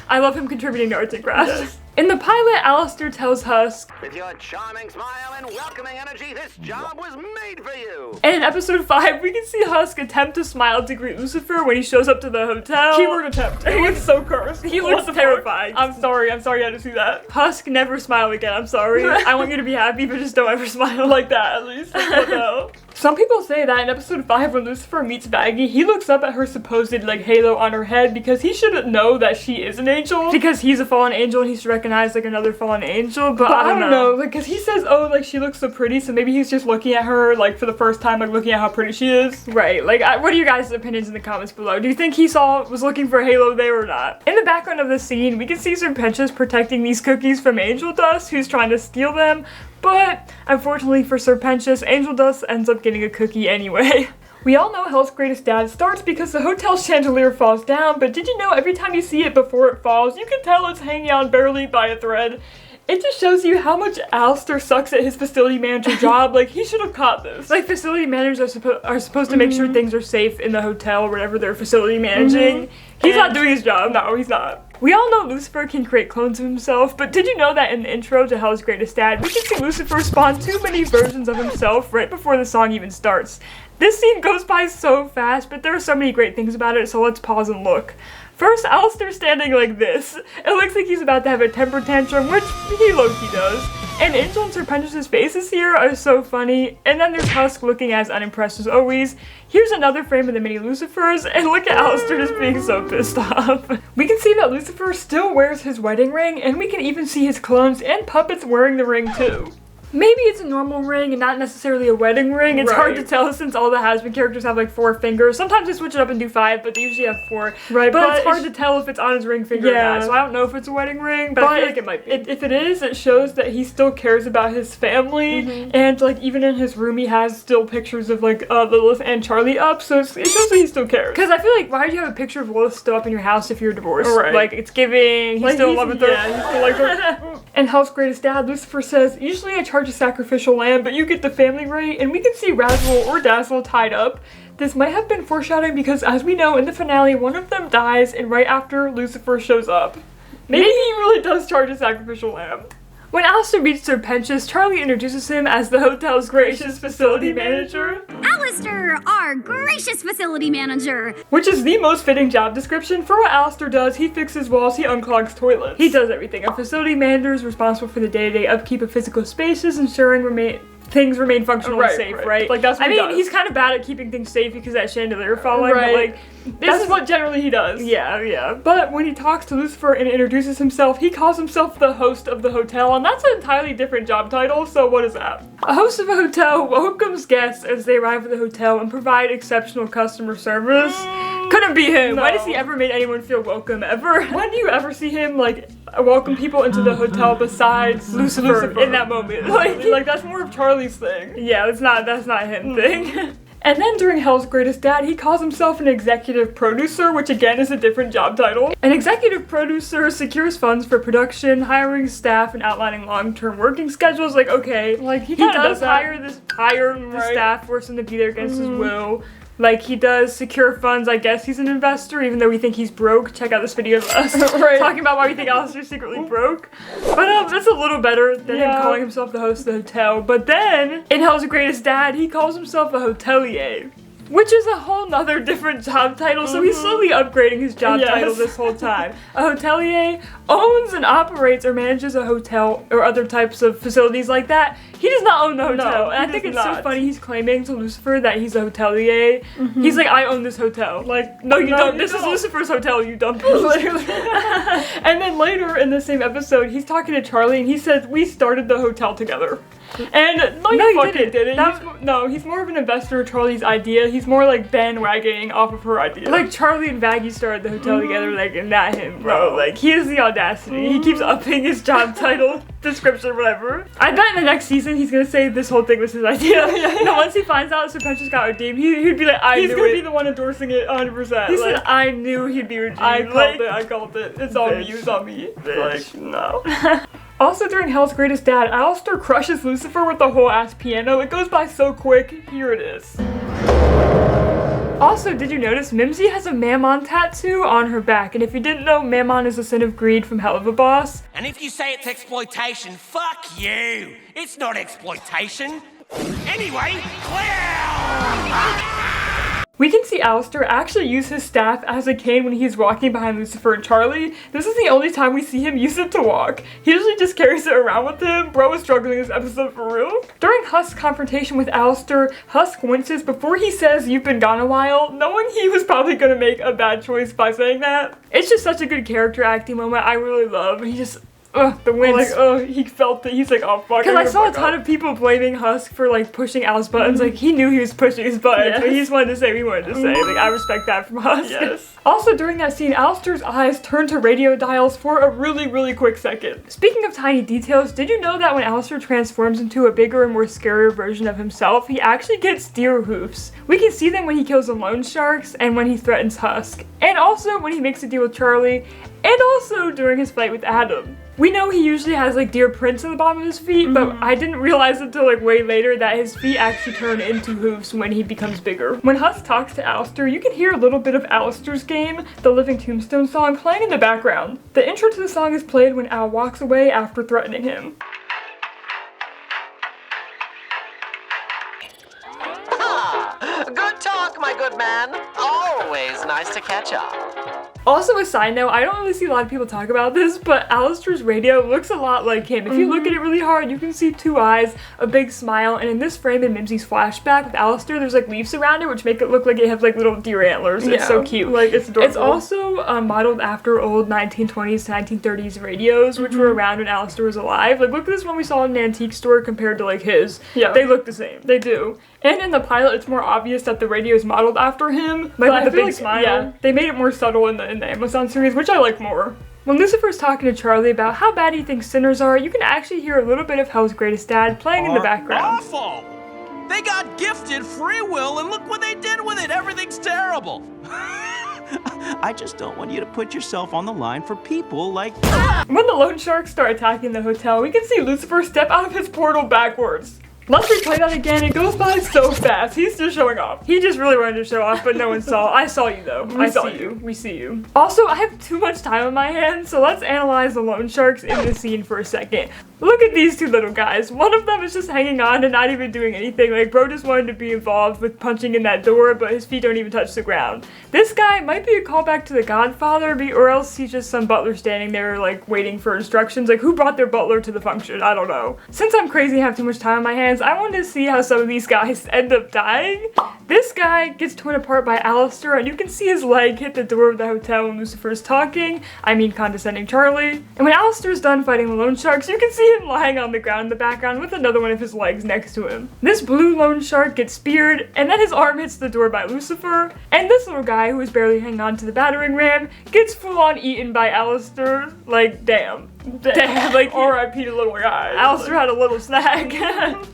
I love him contributing to arts and crafts. Yes. In the pilot, Alistair tells Husk, "With your charming smile and welcoming energy, this job was made for you." And in episode 5, we can see Husk attempt to smile to greet Lucifer when he shows up to the hotel. Keyword attempt. He looks so cursed. He looks terrified. I'm sorry you had to see that. Husk, never smile again, I'm sorry. I want you to be happy, but just don't ever smile. Like that, at least. Like, what the hell? Some people say that in episode 5 when Lucifer meets Vaggie, he looks up at her supposed, like, halo on her head because he shouldn't know that she is an angel. Because he's a fallen angel and he's recognized, like, another fallen angel, but I don't know. Like, because he says, oh, like, she looks so pretty, so maybe he's just looking at her, like, for the first time, like, looking at how pretty she is. Right, like, what are you guys' opinions in the comments below? Do you think he was looking for a halo there or not? In the background of the scene, we can see Serpentius protecting these cookies from Angel Dust, who's trying to steal them, but unfortunately for Serpentius, Angel Dust ends up getting a cookie anyway. We all know Hell's Greatest Dad starts because the hotel chandelier falls down, but did you know every time you see it before it falls, you can tell it's hanging on barely by a thread? it just shows you how much Alistair sucks at his facility manager job. Like, he should have caught this. Like, facility managers are supposed to make sure things are safe in the hotel or whatever they're facility managing. He's not doing his job. No, he's not. We all know Lucifer can create clones of himself, but did you know that in the intro to Hell's Greatest Dad, we can see Lucifer spawn too many versions of himself right before the song even starts. This scene goes by so fast, but there are so many great things about it, so let's pause and look. First, Alistair's standing like this. It looks like he's about to have a temper tantrum, which he low-key does. And Angel and Serpentious' faces here are so funny. And then there's Husk looking as unimpressed as always. Here's another frame of the mini Lucifers, and look at Alistair just being so pissed off. We can see that Lucifer still wears his wedding ring, and we can even see his clones and puppets wearing the ring too. Maybe it's a normal ring and not necessarily a wedding ring. It's hard to tell since all the Hazbin characters have like 4 fingers. Sometimes they switch it up and do 5, but they usually have 4. Right, but it's hard to tell if it's on his ring finger or not. So I don't know if it's a wedding ring, but I feel like it might be. If it is, it shows that he still cares about his family. And like even in his room, he has still pictures of like Lilith and Charlie up. So it shows that he still cares. Because I feel like, why do you have a picture of Lilith still up in your house if you're divorced? Right. Like, it's giving, he's still in love with her. Yeah, he's still like her. And Hell's Greatest Dad, Lucifer says, usually I charge a sacrificial lamb, but you get the family ring, and we can see Razzle or Dazzle tied up. This might have been foreshadowing because, as we know, in the finale, one of them dies, and right after Lucifer shows up. Maybe he really does charge a sacrificial lamb. When Alistair meets Serpentious, Charlie introduces him as the hotel's gracious facility manager. Alistair, our gracious facility manager. Which is the most fitting job description for what Alistair does. He fixes walls, he unclogs toilets. He does everything. A facility manager is responsible for the day-to-day upkeep of physical spaces, ensuring things remain functional and safe, right? Like, that's what he does. He's kind of bad at keeping things safe because that chandelier falling, but like, this is what generally he does. Yeah. But when he talks to Lucifer and introduces himself, he calls himself the host of the hotel, and that's an entirely different job title, so what is that? A host of a hotel welcomes guests as they arrive at the hotel and provide exceptional customer service. Couldn't be him. No. Why does he ever make anyone feel welcome, ever? When do you ever see him, like, welcome people into the hotel besides Lucifer in that moment? Like that's more of Charlie's thing. Yeah, that's not him thing. And then during Hell's Greatest Dad, he calls himself an executive producer, which again is a different job title. An executive producer secures funds for production, hiring staff, and outlining long-term working schedules. Like, okay, like he does hire the staff, force them to be there against his will. Like, he does secure funds. I guess he's an investor, even though we think he's broke. Check out this video of us talking about why we think Alistair's secretly broke. But that's a little better than him calling himself the host of the hotel. But then, in Hell's Greatest Dad, he calls himself a hotelier, which is a whole nother different job title, so he's slowly upgrading his job title this whole time. A hotelier owns and operates or manages a hotel or other types of facilities like that. He does not own the hotel, No, and I think it's so funny he's claiming to Lucifer that he's a hotelier. He's like, I own this hotel. Like, no, you don't. This is Lucifer's hotel, you dumb bitch. And then later in the same episode, he's talking to Charlie, and he says, we started the hotel together. And no, you fucking didn't. He's more of an investor in Charlie's idea. He's more like bandwagoning off of her idea. Like, Charlie and Vaggie started the hotel together, like, and not him, bro. Like, he has the audacity. He keeps upping his job title, description, whatever. I bet in the next season he's gonna say this whole thing was his idea. No, once he finds out Serpentious got redeemed, he'd be like, He's gonna be the one endorsing it 100%. He said, I knew he'd be redeemed. I called it. It's on me. It's on me. Bitch. Like, no. Also, during Hell's Greatest Dad, Alistair crushes Lucifer with the whole ass piano. It goes by so quick. Here it is. Also, did you notice Mimsy has a Mammon tattoo on her back? And if you didn't know, Mammon is a sin of greed from Hell of a Boss. And if you say it's exploitation, fuck you. It's not exploitation. Anyway, clear! We can see Alistair actually use his staff as a cane when he's walking behind Lucifer and Charlie. This is the only time we see him use it to walk. He usually just carries it around with him. Bro is struggling this episode for real. During Husk's confrontation with Alistair, Husk winces before he says, you've been gone a while, knowing he was probably gonna make a bad choice by saying that. It's just such a good character acting moment I really love. He just, the wince. He felt it. He's like, oh fuck. Because I saw a ton of people blaming Husk for like pushing Al's buttons. Like, he knew he was pushing his buttons, but he just wanted to say what he wanted to say. Like, I respect that from Husk. Yes. Also, during that scene, Alistair's eyes turn to radio dials for a really, really quick second. Speaking of tiny details, did you know that when Alistair transforms into a bigger and more scarier version of himself, he actually gets deer hoofs? We can see them when he kills the loan sharks and when he threatens Husk. And also when he makes a deal with Charlie, and also during his fight with Adam. We know he usually has like deer prints on the bottom of his feet, but I didn't realize until like way later that his feet actually turn into hooves when he becomes bigger. When Husk talks to Alistair, you can hear a little bit of Alistair's game, the Living Tombstone song, playing in the background. The intro to the song is played when Al walks away after threatening him. Good talk, my good man. Always nice to catch up. Also, a side note, I don't really see a lot of people talk about this, but Alistair's radio looks a lot like him. If you look at it really hard, you can see two eyes, a big smile, and in this frame in Mimsy's flashback with Alistair, there's like leaves around it, which make it look like it has like little deer antlers. It's so cute. Like, it's adorable. It's also modeled after old 1920s to 1930s radios, which were around when Alistair was alive. Like, look at this one we saw in an antique store compared to like his. Yeah. They look the same. They do. And in the pilot, it's more obvious that the radio is modeled after him. Like with the big smile. Yeah, they made it more subtle in the Amazon series, which I like more. When Lucifer's talking to Charlie about how bad he thinks sinners are, you can actually hear a little bit of Hell's Greatest Dad playing in the background. Awful! They got gifted free will, and look what they did with it. Everything's terrible. I just don't want you to put yourself on the line for people like that. When the loan sharks start attacking the hotel, we can see Lucifer step out of his portal backwards. Let's replay that again. It goes by so fast. He's just showing off. He just really wanted to show off, but no one saw. I saw you though. I saw you. We see you. Also, I have too much time on my hands, so let's analyze the loan sharks in this scene for a second. Look at these two little guys. One of them is just hanging on and not even doing anything. Like, bro just wanted to be involved with punching in that door, but his feet don't even touch the ground. This guy might be a callback to The Godfather, or else he's just some butler standing there, like, waiting for instructions. Like, who brought their butler to the function? I don't know. Since I'm crazy and have too much time on my hands, I wanted to see how some of these guys end up dying. This guy gets torn apart by Alistair, and you can see his leg hit the door of the hotel when Lucifer's talking. I mean, condescending Charlie. And when Alistair's done fighting the loan sharks, you can see him lying on the ground in the background with another one of his legs next to him. This blue loan shark gets speared, and then his arm hits the door by Lucifer. And this little guy, who is barely hanging on to the battering ram, gets full-on eaten by Alistair. Like, damn. Damn, like, R.I.P. to little guy. Alistair had a little snack.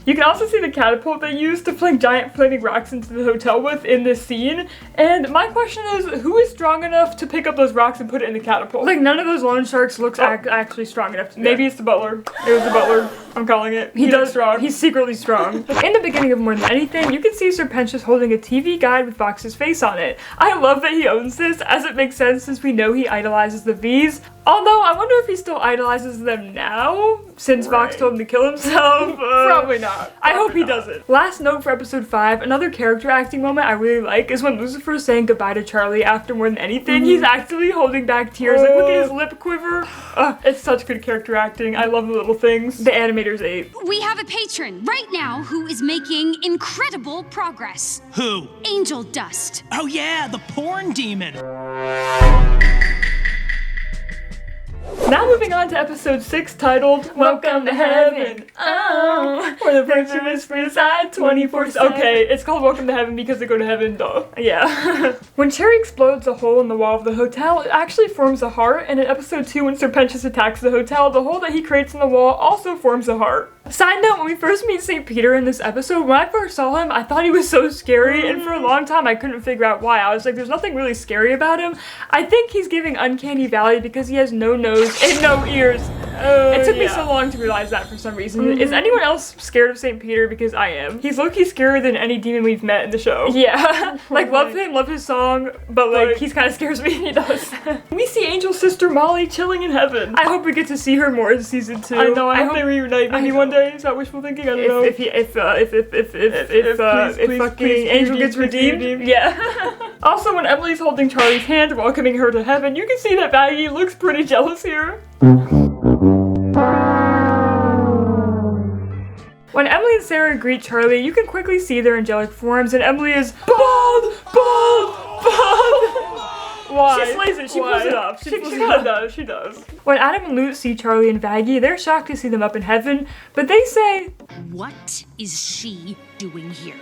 You can also see the catapult they used to fling giant flaming rocks into the hotel with in this scene. And my question is, who is strong enough to pick up those rocks and put it in the catapult? Like, none of those loan sharks looks actually strong enough to do Maybe it's the butler. It was the butler. I'm calling it. He does strong. He's secretly strong. In the beginning of More Than Anything, you can see Sir Pentious holding a TV guide with Vox's face on it. I love that he owns this, as it makes sense since we know he idolizes the V's. Although, I wonder if he still idolizes them now, since Vox told him to kill himself. Probably not. I hope he doesn't. Last note for episode 5, another character acting moment I really like is when Lucifer is saying goodbye to Charlie after More Than Anything. He's actively holding back tears. Like, look at his lip quiver. It's such good character acting. I love the little things. The animators ate. We have a patron right now who is making incredible progress. Who? Angel Dust. Oh yeah, the porn demon. Now moving on to episode 6 titled Welcome to Heaven. Oh, where the picture is free inside 24/7. Okay, it's called Welcome to Heaven because they go to heaven, duh. Yeah. When Cherry explodes a hole in the wall of the hotel, it actually forms a heart, and in episode 2 when Sir Pentious attacks the hotel, the hole that he creates in the wall also forms a heart. Side note, when we first meet St. Peter in this episode, when I first saw him, I thought he was so scary, and for a long time I couldn't figure out why. I was like, there's nothing really scary about him. I think he's giving Uncanny Valley because he has no nose and no ears. It took me so long to realize that for some reason. Is anyone else scared of St. Peter? Because I am. He's low-key scarier than any demon we've met in the show. Yeah. Like, love him, love his song, but like, he's kind of scares me. He does. We see Angel's sister Molly chilling in heaven. I hope we get to see her more in season 2. I know, I hope they reunite maybe one day. Is that wishful thinking? I don't know. If fucking Angel gets redeemed. Yeah. Also, when Emily's holding Charlie's hand, welcoming her to heaven, you can see that Maggie looks pretty jealous here. When Emily and Sarah greet Charlie, you can quickly see their angelic forms, and Emily is bald. Why? She slays it. She pulls it off. She does. She does. When Adam and Lute see Charlie and Vaggie, they're shocked to see them up in heaven, but they say, "What is she doing here?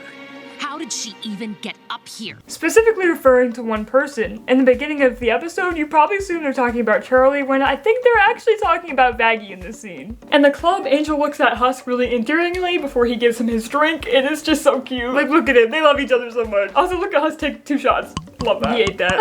How did she even get up here?" Specifically referring to one person. In the beginning of the episode, you probably assume they're talking about Charlie, when I think they're actually talking about Vaggie in this scene. In the club, Angel looks at Husk really endearingly before he gives him his drink. It is just so cute. Like, look at it. They love each other so much. Also, look at Husk take 2 shots. Love that. He ate that.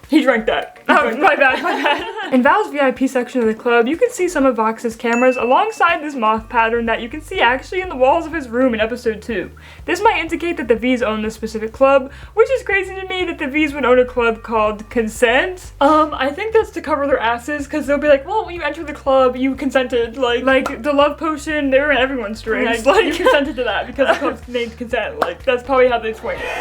He drank that. Oh, my bad. In Val's VIP section of the club, you can see some of Vox's cameras alongside this moth pattern that you can see actually in the walls of his room in episode 2. This might indicate that the V's own this specific club, which is crazy to me that the V's would own a club called Consent. I think that's to cover their asses, because they'll be like, well, when you enter the club, you consented. Like the love potion, they were in everyone's drinks. Like, you consented to that because the club's named Consent. Like, that's probably how they swing it.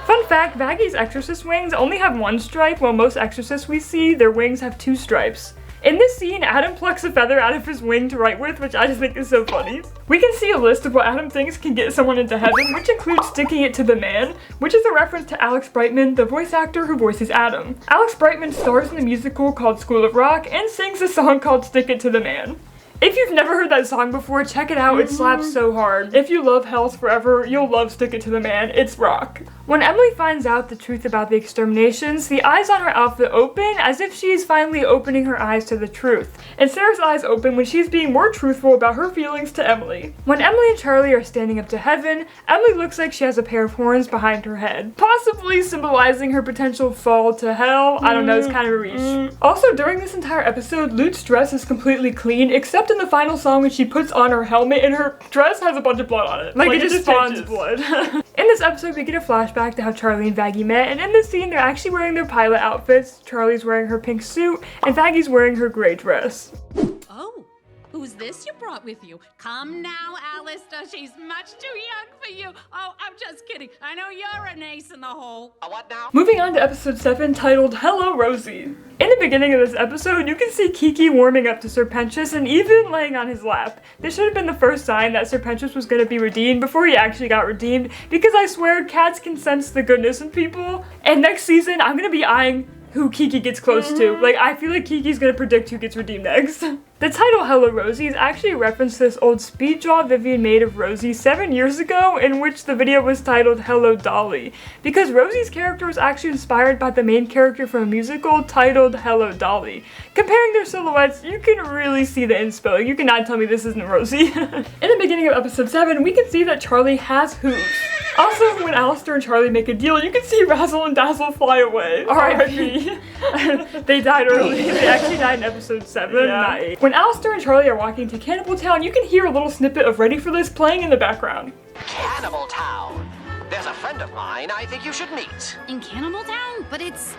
Fun fact, Vaggy's exorcist wings only have one stripe, while most exorcists we see, their wings have 2 stripes. In this scene, Adam plucks a feather out of his wing to write with, which I just think is so funny. We can see a list of what Adam thinks can get someone into heaven, which includes sticking it to the man, which is a reference to Alex Brightman, the voice actor who voices Adam. Alex Brightman stars in a musical called School of Rock and sings a song called Stick It to the Man. If you've never heard that song before, check it out, it slaps so hard. If you love Hell's Forever, you'll love Stick It to the Man, it's rock. When Emily finds out the truth about the exterminations, the eyes on her outfit open as if she's finally opening her eyes to the truth. And Sarah's eyes open when she's being more truthful about her feelings to Emily. When Emily and Charlie are standing up to heaven, Emily looks like she has a pair of horns behind her head, possibly symbolizing her potential fall to hell. I don't know, it's kind of a reach. Also, during this entire episode, Lute's dress is completely clean, except in the final song when she puts on her helmet and her dress has a bunch of blood on it. Like it just spawns blood. In this episode, we get a flashback to how Charlie and Vaggy met, and in this scene, they're actually wearing their pilot outfits. Charlie's wearing her pink suit, and Vaggy's wearing her gray dress. Oh, who's this you brought with you? Come now, Alistair, she's much too young for you. Oh, I'm just kidding. I know you're an ace in the hole. What now? Moving on to episode 7, titled Hello, Rosie. In the beginning of this episode, you can see Kiki warming up to Serpentius and even laying on his lap. This should have been the first sign that Serpentius was going to be redeemed before he actually got redeemed, because I swear cats can sense the goodness in people, and next season I'm going to be eyeing who Kiki gets close to. Like, I feel like Kiki's gonna predict who gets redeemed next. The title Hello Rosie is actually a reference to this old speed draw Vivian made of Rosie 7 years ago, in which the video was titled Hello Dolly, because Rosie's character was actually inspired by the main character from a musical titled Hello Dolly. Comparing their silhouettes, you can really see the inspo. You cannot tell me this isn't Rosie. In the beginning of episode 7, we can see that Charlie has hooves. Also, when Alistair and Charlie make a deal, you can see Razzle and Dazzle fly away. R.I.P. They died early. They actually died in episode 7, not 8. When Alistair and Charlie are walking to Cannibal Town, you can hear a little snippet of Ready for This playing in the background. Cannibal Town. There's a friend of mine I think you should meet. In Cannibal Town? But it's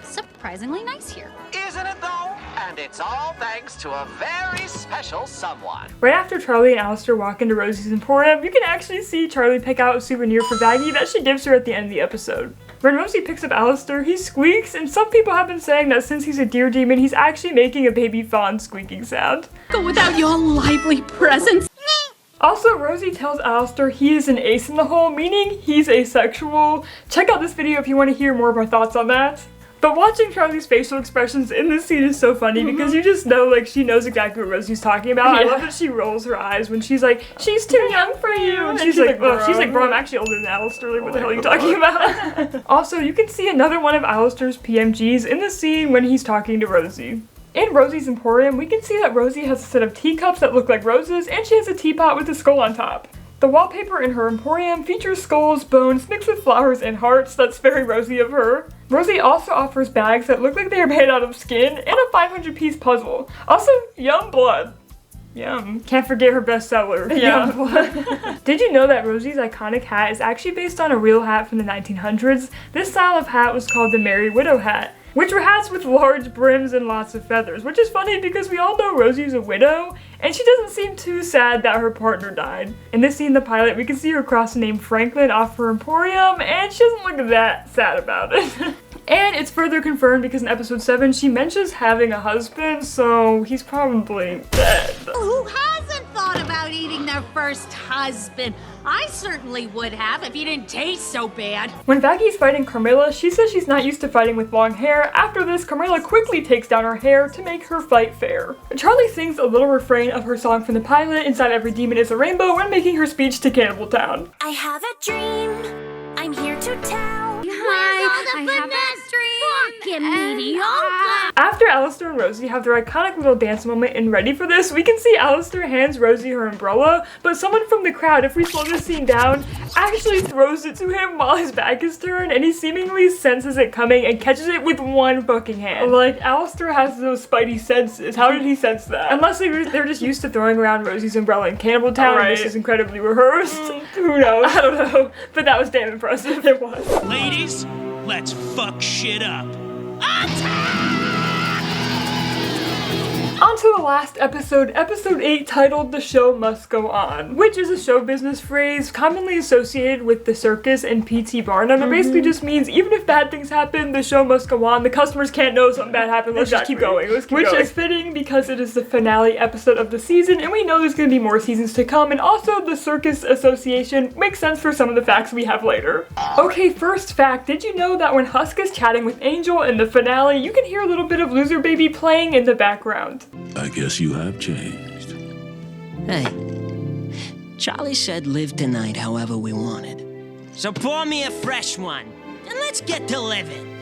surprisingly nice here. Isn't it though? And it's all thanks to a very special someone. Right after Charlie and Alistair walk into Rosie's Emporium, you can actually see Charlie pick out a souvenir for Vaggy that she gives her at the end of the episode. When Rosie picks up Alistair, he squeaks, and some people have been saying that since he's a deer demon, he's actually making a baby fawn squeaking sound. Go without your lively presence. Also, Rosie tells Alistair he is an ace in the hole, meaning he's asexual. Check out this video if you want to hear more of our thoughts on that. But watching Charlie's facial expressions in this scene is so funny because you just know, like, she knows exactly what Rosie's talking about. I love that she rolls her eyes when she's like, she's too young for you. And she's like, bro, I'm actually older than Alistair. Like, what the hell are you talking about? Also, you can see another one of Alistair's PMGs in the scene when he's talking to Rosie. In Rosie's Emporium, we can see that Rosie has a set of teacups that look like roses, and she has a teapot with a skull on top. The wallpaper in her emporium features skulls, bones, mixed with flowers and hearts. That's very Rosie of her. Rosie also offers bags that look like they are made out of skin and a 500-piece puzzle. Also, yum blood. Yum. Can't forget her bestseller, Yum Blood. Did you know that Rosie's iconic hat is actually based on a real hat from the 1900s? This style of hat was called the Merry Widow hat, which were hats with large brims and lots of feathers, which is funny because we all know Rosie's a widow, and she doesn't seem too sad that her partner died. In this scene in the pilot, we can see her cross the name Franklin off her emporium, and she doesn't look that sad about it. And it's further confirmed because in episode 7, she mentions having a husband, so he's probably dead. Who hasn't thought about eating their first husband? I certainly would have if he didn't taste so bad. When Vaggy's fighting Carmilla, she says she's not used to fighting with long hair. After this, Carmilla quickly takes down her hair to make her fight fair. Charlie sings a little refrain of her song from the pilot, Inside Every Demon is a Rainbow, when making her speech to Cannibal Town. I have a dream, I'm here to tell. I have a dream. Fucking mediocre. After Alistair and Rosie have their iconic little dance moment, and ready for this, we can see Alistair hands Rosie her umbrella, but someone from the crowd, if we slow this scene down, actually throws it to him while his back is turned, and he seemingly senses it coming and catches it with one fucking hand. Like, Alistair has those spidey senses. How did he sense that? Unless they're just used to throwing around Rosie's umbrella in Cannibal Town, and this is incredibly rehearsed. Who knows? I don't know. But that was damn impressive. It was. Ladies, let's fuck shit up. On to the last episode, episode 8, titled The Show Must Go On, which is a show business phrase commonly associated with the circus and P.T. Barnum. It basically just means even if bad things happen, the show must go on. The customers can't know something bad happened. Let's just keep going. Which is fitting because it is the finale episode of the season, and we know there's going to be more seasons to come, and also the circus association makes sense for some of the facts we have later. Okay, first fact, did you know that when Husk is chatting with Angel in the finale, you can hear a little bit of Loser Baby playing in the background? I guess you have changed. Hey, Charlie said live tonight however we wanted. So pour me a fresh one, and let's get to living.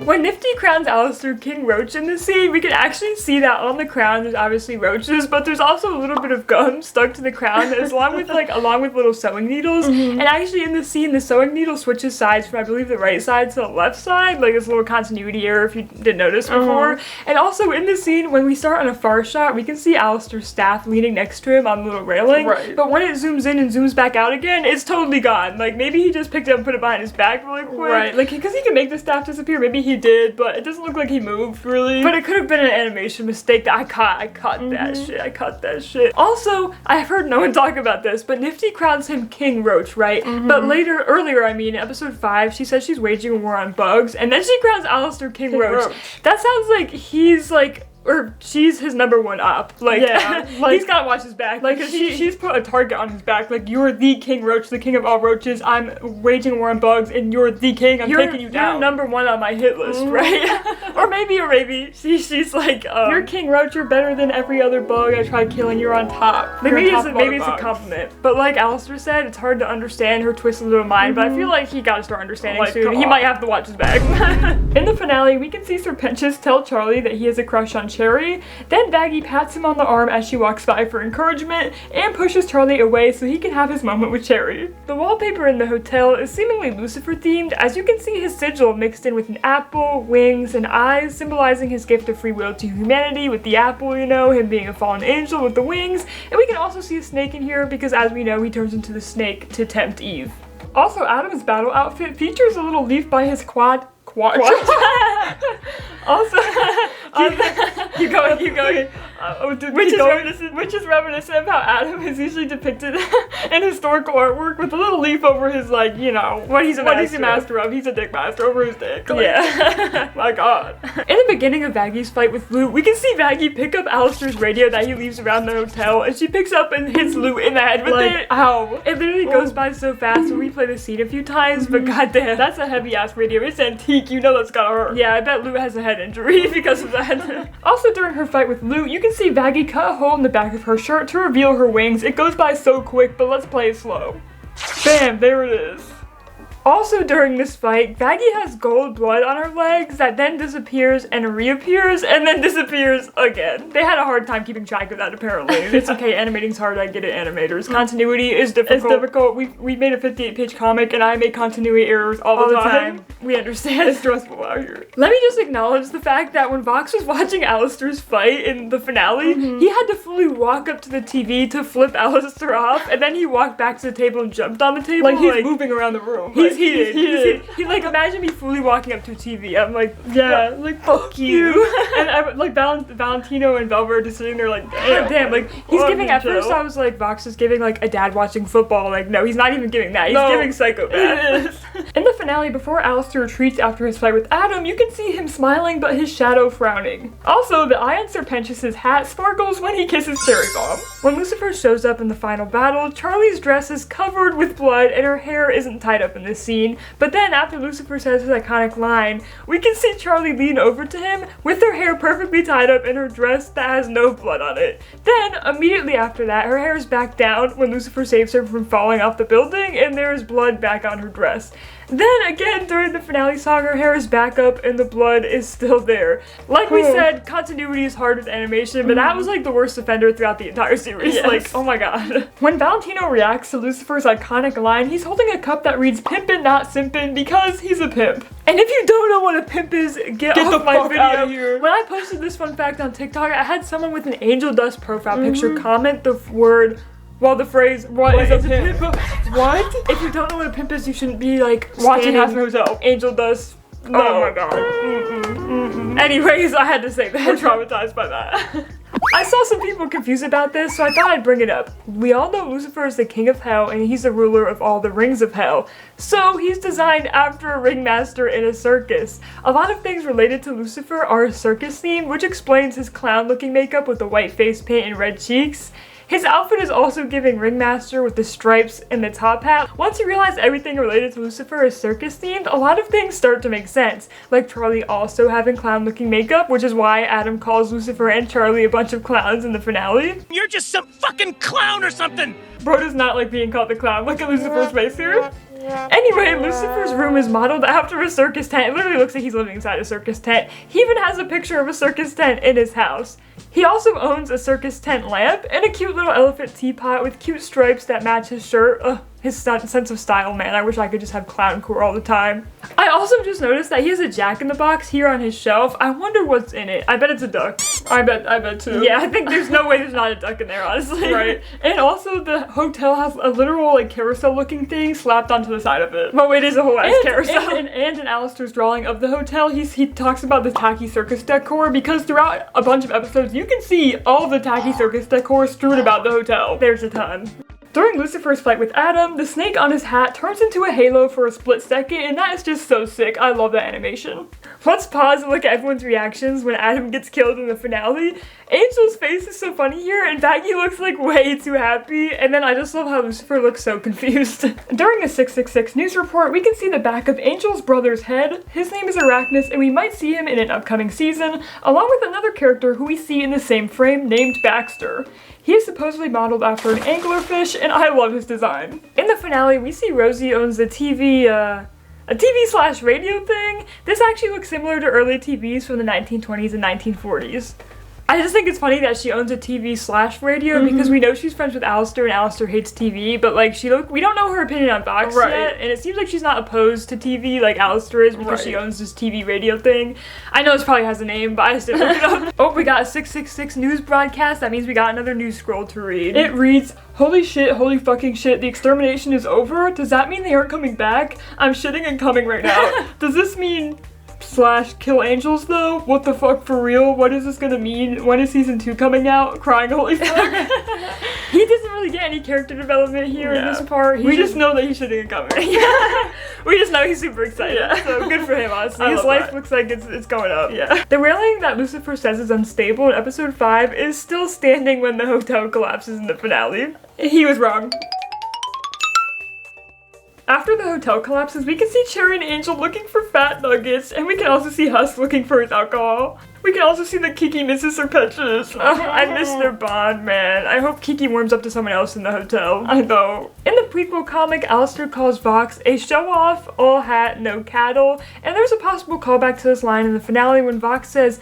When Nifty crowns Alistair King Roach in the scene, we can actually see that on the crown there's obviously roaches, but there's also a little bit of gum stuck to the crown along with little sewing needles. And actually in the scene, the sewing needle switches sides from I believe the right side to the left side, like this little continuity error if you didn't notice before. And also in the scene, when we start on a far shot, we can see Alistair's staff leaning next to him on the little railing. Right. But when it zooms in and zooms back out again, it's totally gone. Like maybe he just picked it up and put it behind his back really quick. Right. Like because he can make the staff disappear. Maybe he did, but it doesn't look like he moved really. But it could have been an animation mistake that I caught that shit. I caught that shit. Also, I've heard no one talk about this, but Nifty crowns him King Roach, right? But earlier, in episode 5, she says she's waging a war on bugs, and then she crowns Alistair King Roach. That sounds like he's like, or she's his number one op. Like, yeah, like, he's gotta watch his back. Like, she's put a target on his back. Like, you're the King Roach, the king of all roaches. I'm waging war on bugs, and you're the king. I'm taking you down. You're number one on my hit list, right? or maybe she's like, you're King Roach. You're better than every other bug I tried killing. You're on top. Maybe it's a compliment. But like Alistair said, it's hard to understand her twisted little mind. But I feel like he gotta start understanding soon. He might have to watch his back. In the finale, we can see Serpentious tell Charlie that he has a crush on Cherry. Then Baggy pats him on the arm as she walks by for encouragement and pushes Charlie away so he can have his moment with Cherry. The wallpaper in the hotel is seemingly Lucifer themed, as you can see his sigil mixed in with an apple, wings, and eyes, symbolizing his gift of free will to humanity with the apple, you know, him being a fallen angel with the wings. And we can also see a snake in here because as we know, he turns into the snake to tempt Eve. Also, Adam's battle outfit features a little leaf by his quad. Also, keep going. Which is reminiscent of how Adam is usually depicted in historical artwork with a little leaf over his, like, you know, what he's a master of. He's a dick master over his dick. Like, yeah. My god. In the beginning of Vaggy's fight with Loot, we can see Vaggy pick up Alistair's radio that he leaves around the hotel, and she picks up and hits Loot in the head with it. Ow. It literally goes by so fast. We'll replay the scene a few times, but goddamn, that's a heavy ass radio. It's antique. You know that's gotta hurt. Yeah, I bet Loot has a head injury because of that. Also, during her fight with Loot, you can see Vaggy cut a hole in the back of her shirt to reveal her wings. It goes by so quick, but let's play it slow. Bam, there it is. Also during this fight, Vaggy has gold blood on her legs that then disappears and reappears and then disappears again. They had a hard time keeping track of that apparently. It's okay, animating's hard, I get it, animators. Continuity is difficult. It's difficult. We made a 58-page comic and I make continuity errors all the time. We understand. It's stressful out here. Let me just acknowledge the fact that when Vox was watching Alistair's fight in the finale, he had to fully walk up to the TV to flip Alistair off, and then he walked back to the table and jumped on the table. Like he's moving around the room. He's heated. He like, imagine me fully walking up to a TV. I'm like, yeah, like, fuck you. And I'm like, Valentino and Velvet are just sitting there like, damn, like, he's giving, at first I was like, Vox is giving like a dad watching football. Like, no, he's not even giving that. He's giving psychopath. In the finale, before Alistair retreats after his fight with Adam, you can see him smiling, but his shadow frowning. Also, the eye on Serpentious's hat sparkles when he kisses Cherry Bomb. When Lucifer shows up in the final battle, Charlie's dress is covered with blood and her hair isn't tied up in this scene. But then after Lucifer says his iconic line, we can see Charlie lean over to him with her hair perfectly tied up in her dress that has no blood on it. Then immediately after that, her hair is back down when Lucifer saves her from falling off the building and there is blood back on her dress. Then again, during the finale song, her hair is back up and the blood is still there. Like we said, continuity is hard with animation, but that was like the worst offender throughout the entire series. Yes. Like, oh my god. When Valentino reacts to Lucifer's iconic line, he's holding a cup that reads pimpin' not simpin' because he's a pimp. And if you don't know what a pimp is, get off the my fuck video. outta here. When I posted this fun fact on TikTok, I had someone with an angel dust profile picture comment the word, well, the phrase, what is a pimp? What? If you don't know what a pimp is, you shouldn't be like Watching standing Hazbin Hotel. Angel dust. No. Oh my god. Anyways, I had to say that. We're traumatized by that. I saw some people confused about this, so I thought I'd bring it up. We all know Lucifer is the king of hell and he's the ruler of all the rings of hell. So he's designed after a ringmaster in a circus. A lot of things related to Lucifer are a circus theme, which explains his clown-looking makeup with the white face paint and red cheeks. His outfit is also giving ringmaster with the stripes and the top hat. Once you realize everything related to Lucifer is circus themed, a lot of things start to make sense. Like Charlie also having clown looking makeup, which is why Adam calls Lucifer and Charlie a bunch of clowns in the finale. You're just some fucking clown or something! Bro does not like being called the clown. Look at Lucifer's face here. Anyway, Lucifer's room is modeled after a circus tent. It literally looks like he's living inside a circus tent. He even has a picture of a circus tent in his house. He also owns a circus tent lamp and a cute little elephant teapot with cute stripes that match his shirt. Ugh, his sense of style, man. I wish I could just have clowncore all the time. I also just noticed that he has a Jack-in-the-Box here on his shelf. I wonder what's in it. I bet it's a duck. I bet too. Yeah, I think there's no way there's not a duck in there, honestly. Right. And also the hotel has a literal like carousel looking thing slapped onto the side of it. Well, it is a whole ass carousel. And in Alistair's drawing of the hotel, he talks about the tacky circus decor because throughout a bunch of episodes, you can see all the tacky circus decor strewn about the hotel. There's a ton. During Lucifer's fight with Adam, the snake on his hat turns into a halo for a split second, and that is just so sick. I love that animation. Let's pause and look at everyone's reactions when Adam gets killed in the finale. Angel's face is so funny here, and Baggy looks like way too happy, and then I just love how Lucifer looks so confused. During a 666 news report, we can see the back of Angel's brother's head. His name is Arachnus, and we might see him in an upcoming season, along with another character who we see in the same frame named Baxter. He is supposedly modeled after an anglerfish, and I love his design. In the finale, we see Rosie owns a TV/radio thing. This actually looks similar to early TVs from the 1920s and 1940s. I just think it's funny that she owns a TV/radio because we know she's friends with Alistair and Alistair hates TV, but like we don't know her opinion on Vox yet, and it seems like she's not opposed to TV like Alistair is because she owns this TV radio thing. I know this probably has a name, but I just didn't look it up. Oh, we got a 666 news broadcast. That means we got another news scroll to read. It reads, "Holy shit, holy fucking shit, the extermination is over? Does that mean they aren't coming back? I'm shitting and coming right now." Does this mean /kill angels though? What the fuck, for real? What is this gonna mean? When is season 2 coming out? Crying holy fuck. He doesn't really get any character development here in this part. We just know that he's shitting and coming. We just know he's super excited. So good for him, honestly. His life looks like it's going up. The railing that Lucifer says is unstable in episode 5 is still standing when the hotel collapses in the finale. He was wrong. After the hotel collapses, we can see Cherry and Angel looking for fat nuggets, and we can also see Husk looking for his alcohol. We can also see that Kiki misses her pictures. I miss their bond, man. I hope Kiki warms up to someone else in the hotel. I know. In the prequel comic, Alistair calls Vox a show-off, all hat, no cattle, and there's a possible callback to this line in the finale when Vox says,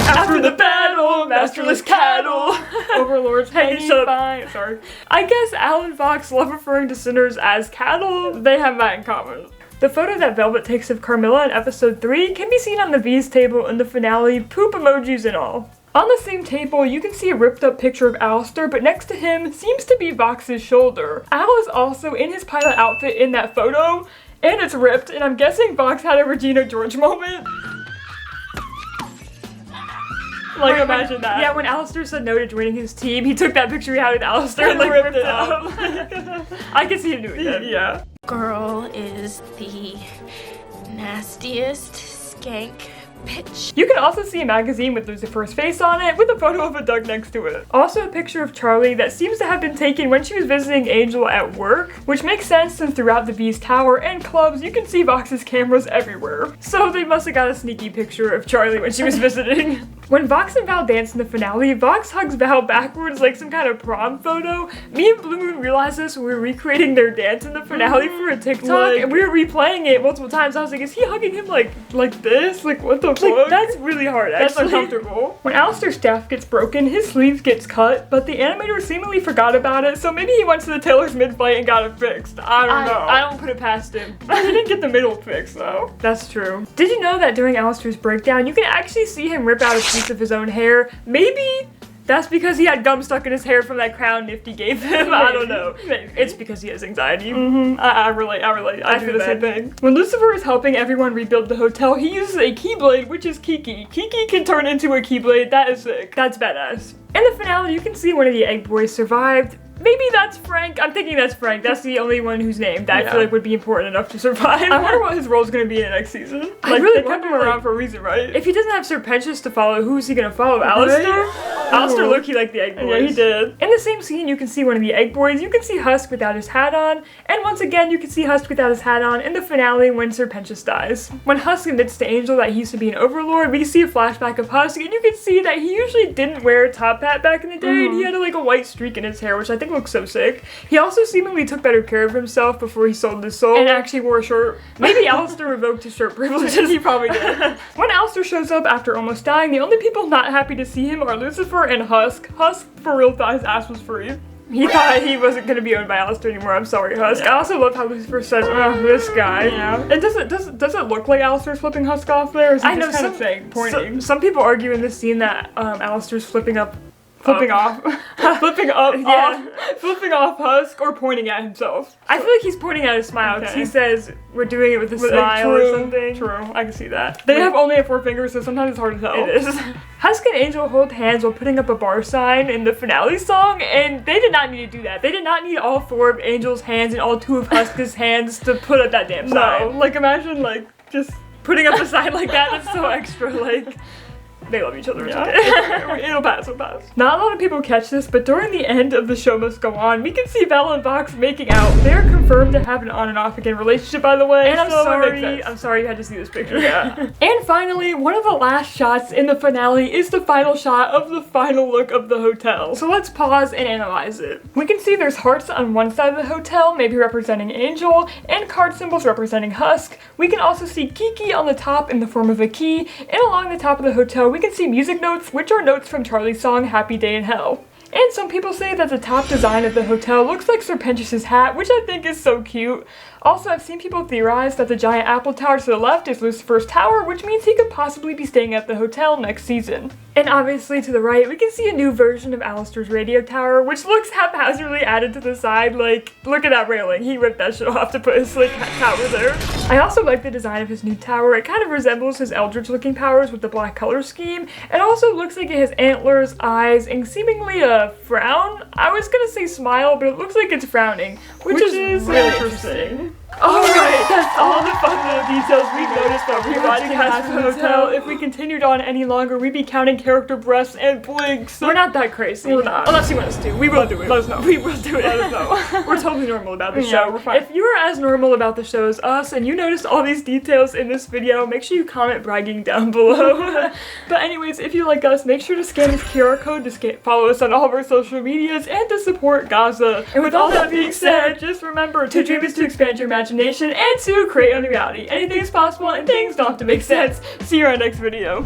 "After the battle, masterless cattle, overlords hanging fine." Sorry. I guess Al and Vox love referring to sinners as cattle. They have that in common. The photo that Velvet takes of Carmilla in episode 3 can be seen on the V's table in the finale, poop emojis and all. On the same table, you can see a ripped up picture of Alistair, but next to him seems to be Vox's shoulder. Al is also in his pilot outfit in that photo, and it's ripped, and I'm guessing Vox had a Regina George moment. Like, imagine that. Yeah, when Alistair said no to joining his team, he took that picture he had with Alistair and like ripped it up. I can see him doing that. Yeah. Girl is the nastiest skank pitch. You can also see a magazine with Lucifer's face on it with a photo of a duck next to it. Also a picture of Charlie that seems to have been taken when she was visiting Angel at work, which makes sense since throughout the Beast Tower and clubs you can see Vox's cameras everywhere. So they must have got a sneaky picture of Charlie when she was visiting. When Vox and Val dance in the finale, Vox hugs Val backwards like some kind of prom photo. Me and Blue Moon realized this when we were recreating their dance in the finale for a TikTok, and we were replaying it multiple times. I was like, is he hugging him like this? Like, what the fuck? That's really hard, actually. That's uncomfortable. When Alistair's staff gets broken, his sleeve gets cut, but the animator seemingly forgot about it, so maybe he went to the tailor's mid-fight and got it fixed. I don't know. I don't put it past him. He didn't get the middle fixed, though. That's true. Did you know that during Alistair's breakdown, you can actually see him rip out a piece of his own hair? Maybe that's because he had gum stuck in his hair from that crown Nifty gave him. Maybe. I don't know. Maybe. It's because he has anxiety. I relate. I do the same thing. When Lucifer is helping everyone rebuild the hotel, he uses a keyblade, which is Kiki. Kiki can turn into a keyblade. That is sick. That's badass. In the finale, you can see one of the egg boys survived. Maybe that's Frank. I'm thinking that's Frank. That's the only one who's named that I feel like would be important enough to survive. I wonder what his role is going to be in the next season. Like, I really they kept him around for a reason, right? If he doesn't have Serpentius to follow, who is he going to follow? Alistair? Right? Alistair low-key like the egg boys. Yeah, he did. In the same scene, you can see one of the egg boys. You can see Husk without his hat on. And once again, you can see Husk without his hat on in the finale when Serpentius dies. When Husk admits to Angel that he used to be an overlord, we see a flashback of Husk, and you can see that he usually didn't wear a top hat back in the day, and he had like a white streak in his hair, which I think looks so sick. He also seemingly took better care of himself before he sold his soul and actually wore a shirt. Maybe Alistair revoked his shirt privileges. He probably did. When Alistair shows up after almost dying, the only people not happy to see him are Lucifer and Husk. Husk for real thought his ass was free. He thought he wasn't going to be owned by Alistair anymore. I'm sorry, Husk. I also love how Lucifer says, oh, this guy. Yeah. And does it look like Alistair's flipping Husk off there? Or is he just kind of saying, pointing? Some people argue in this scene that Alistair's flipping off Husk or pointing at himself. I feel like he's pointing at his smile because he says we're doing it with a smile or something. True, I can see that. They have only 4 fingers, so sometimes it's hard to tell. It is. Husk and Angel hold hands while putting up a bar sign in the finale song, and they did not need to do that. They did not need all 4 of Angel's hands and all 2 of Husk's hands to put up that damn sign. No, like imagine like just putting up a sign like that. That's so extra. Like. They love each other. Yeah. It'll pass. Not a lot of people catch this, but during the end of The Show Must Go On, we can see Val and Vox making out. They're confirmed to have an on and off again relationship, by the way. And I'm sorry you had to see this picture. Yeah. And finally, one of the last shots in the finale is the final shot of the final look of the hotel. So let's pause and analyze it. We can see there's hearts on one side of the hotel, maybe representing Angel, and card symbols representing Husk. We can also see Kiki on the top in the form of a key, and along the top of the hotel, we can see music notes, which are notes from Charlie's song Happy Day in Hell. And some people say that the top design of the hotel looks like Serpentius' hat, which I think is so cute. Also, I've seen people theorize that the giant apple tower to the left is Lucifer's tower, which means he could possibly be staying at the hotel next season. And obviously to the right, we can see a new version of Alistair's radio tower, which looks haphazardly added to the side. Like, look at that railing. He ripped that shit off to put his slick tower there. I also like the design of his new tower. It kind of resembles his eldritch looking powers with the black color scheme. It also looks like it has antlers, eyes, and seemingly a frown. I was gonna say smile, but it looks like it's frowning, which is really interesting. Alright, that's all the fun little details we've noticed about rewatching Hazbin Hotel. If we continued on any longer, we'd be counting character breaths and blinks. We're not that crazy. We're not. Unless you want us to. We will do it. Let us know. We will do it. Let us know. We're totally normal about the show. We're fine. If you are as normal about the show as us and you noticed all these details in this video, make sure you comment bragging down below. But anyways, if you like us, make sure to scan this QR code to follow us on all of our social medias and to support Gaza. And with all that being said, just remember, to dream is to expand your imagination and to create a new reality. Anything is possible and things don't have to make sense. See you in our next video.